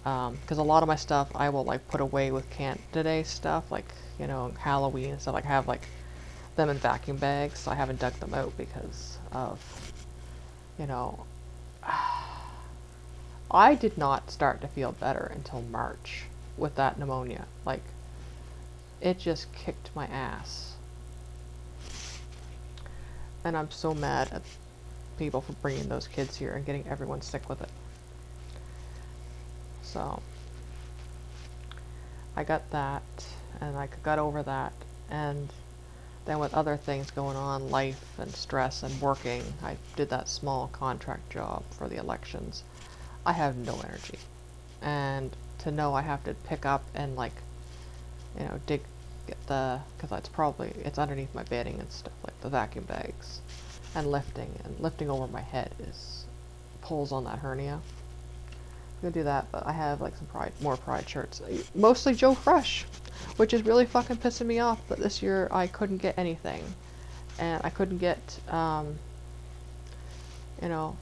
Because a lot of my stuff I will like put away with Canada Day stuff, like, you know, Halloween and stuff. Like I have like them in vacuum bags, so I haven't dug them out because of, you know, I did not start to feel better until March with that pneumonia. Like, it just kicked my ass. And I'm so mad at people for bringing those kids here and getting everyone sick with it. So, I got that, and I got over that, and then with other things going on, life and stress and working, I did that small contract job for the elections. I have no energy. And to know I have to pick up and like, you know, get because it's underneath my bedding and stuff, like the vacuum bags, and lifting over my head pulls on that hernia. I'm gonna do that, but I have like some more Pride shirts, mostly Joe Fresh, which is really fucking pissing me off. But this year I couldn't get anything, and I couldn't get, you know,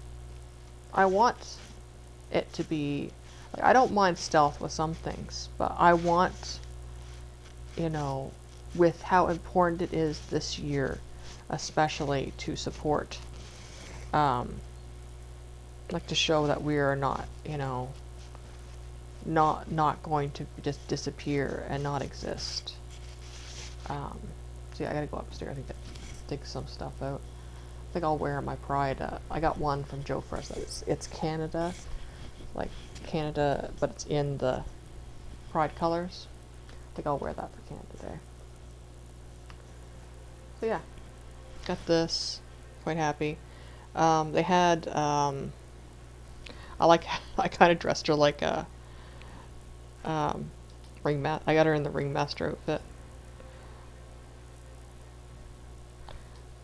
I want it to be, like, I don't mind stealth with some things, but I want, you know, with how important it is this year, especially to support, like to show that we are not, you know, not going to just disappear and not exist. So yeah, I gotta go upstairs and dig some stuff out. I think I'll wear my Pride. I got one from Joe Fresh. It's Canada, like Canada, but it's in the Pride colors. I think I'll wear that for Canada Day. So yeah, got this. Quite happy. They had I kind of dressed her like a I got her in the ringmaster outfit.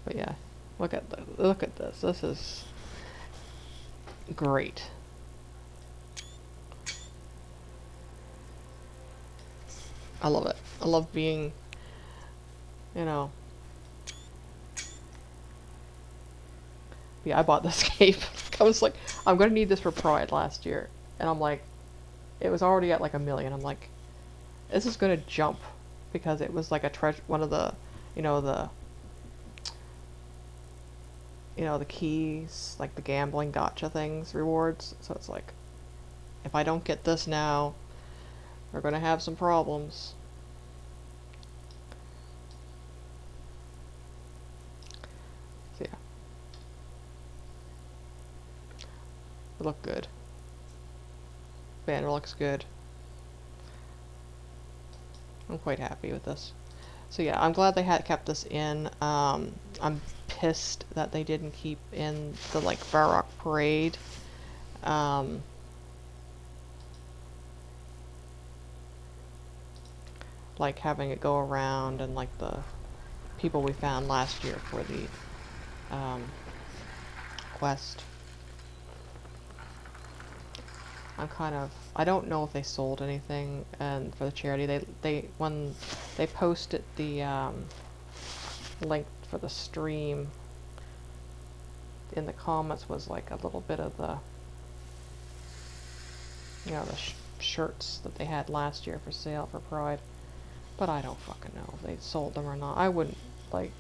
But yeah, look at this. This is great. I love it. I love being, you know. Yeah, I bought this cape. I was like, I'm gonna need this for Pride last year, and I'm like, it was already at like 1 million. I'm like, this is gonna jump, because it was like one of the, you know, the keys, like the gambling gotcha things, rewards. So it's like, if I don't get this now, we're gonna have some problems. So yeah, it looked good. Banner looks good. I'm quite happy with this. So yeah, I'm glad they had kept this in. I'm pissed that they didn't keep in the like Varrock Parade. Like having it go around, and like the people we found last year for the quest. I don't know if they sold anything, and for the charity, when they posted the link for the stream, in the comments was like a little bit of the, you know, the shirts that they had last year for sale for Pride, but I don't fucking know if they sold them or not. I wouldn't, like,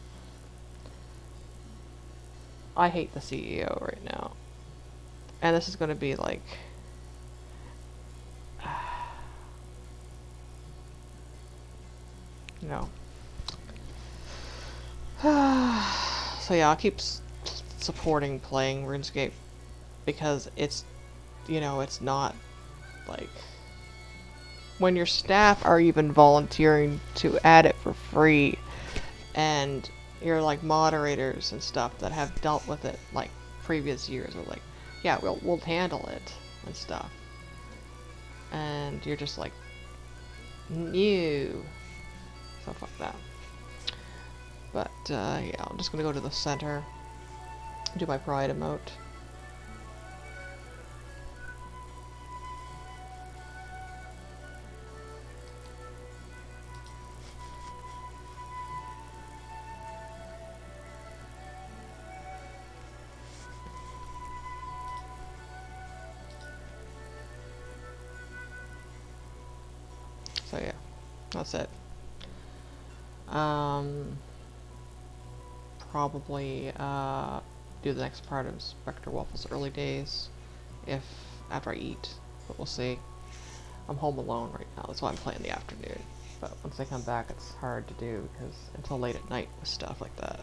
I hate the CEO right now, and this is going to be like, you know. So yeah, I'll keep supporting playing RuneScape, because it's, you know, it's not like, when your staff are even volunteering to add it for free, and you're like moderators and stuff that have dealt with it like previous years are like, yeah, we'll handle it and stuff, and you're just like, new stuff like that. But yeah, I'm just gonna go to the center, do my Pride emote. So yeah, that's it. Um, Probably do the next part of Spectre Waffle's early days, if after I eat, but we'll see. I'm home alone right now, that's why I'm playing the afternoon. But once I come back, it's hard to do because until late at night with stuff like that.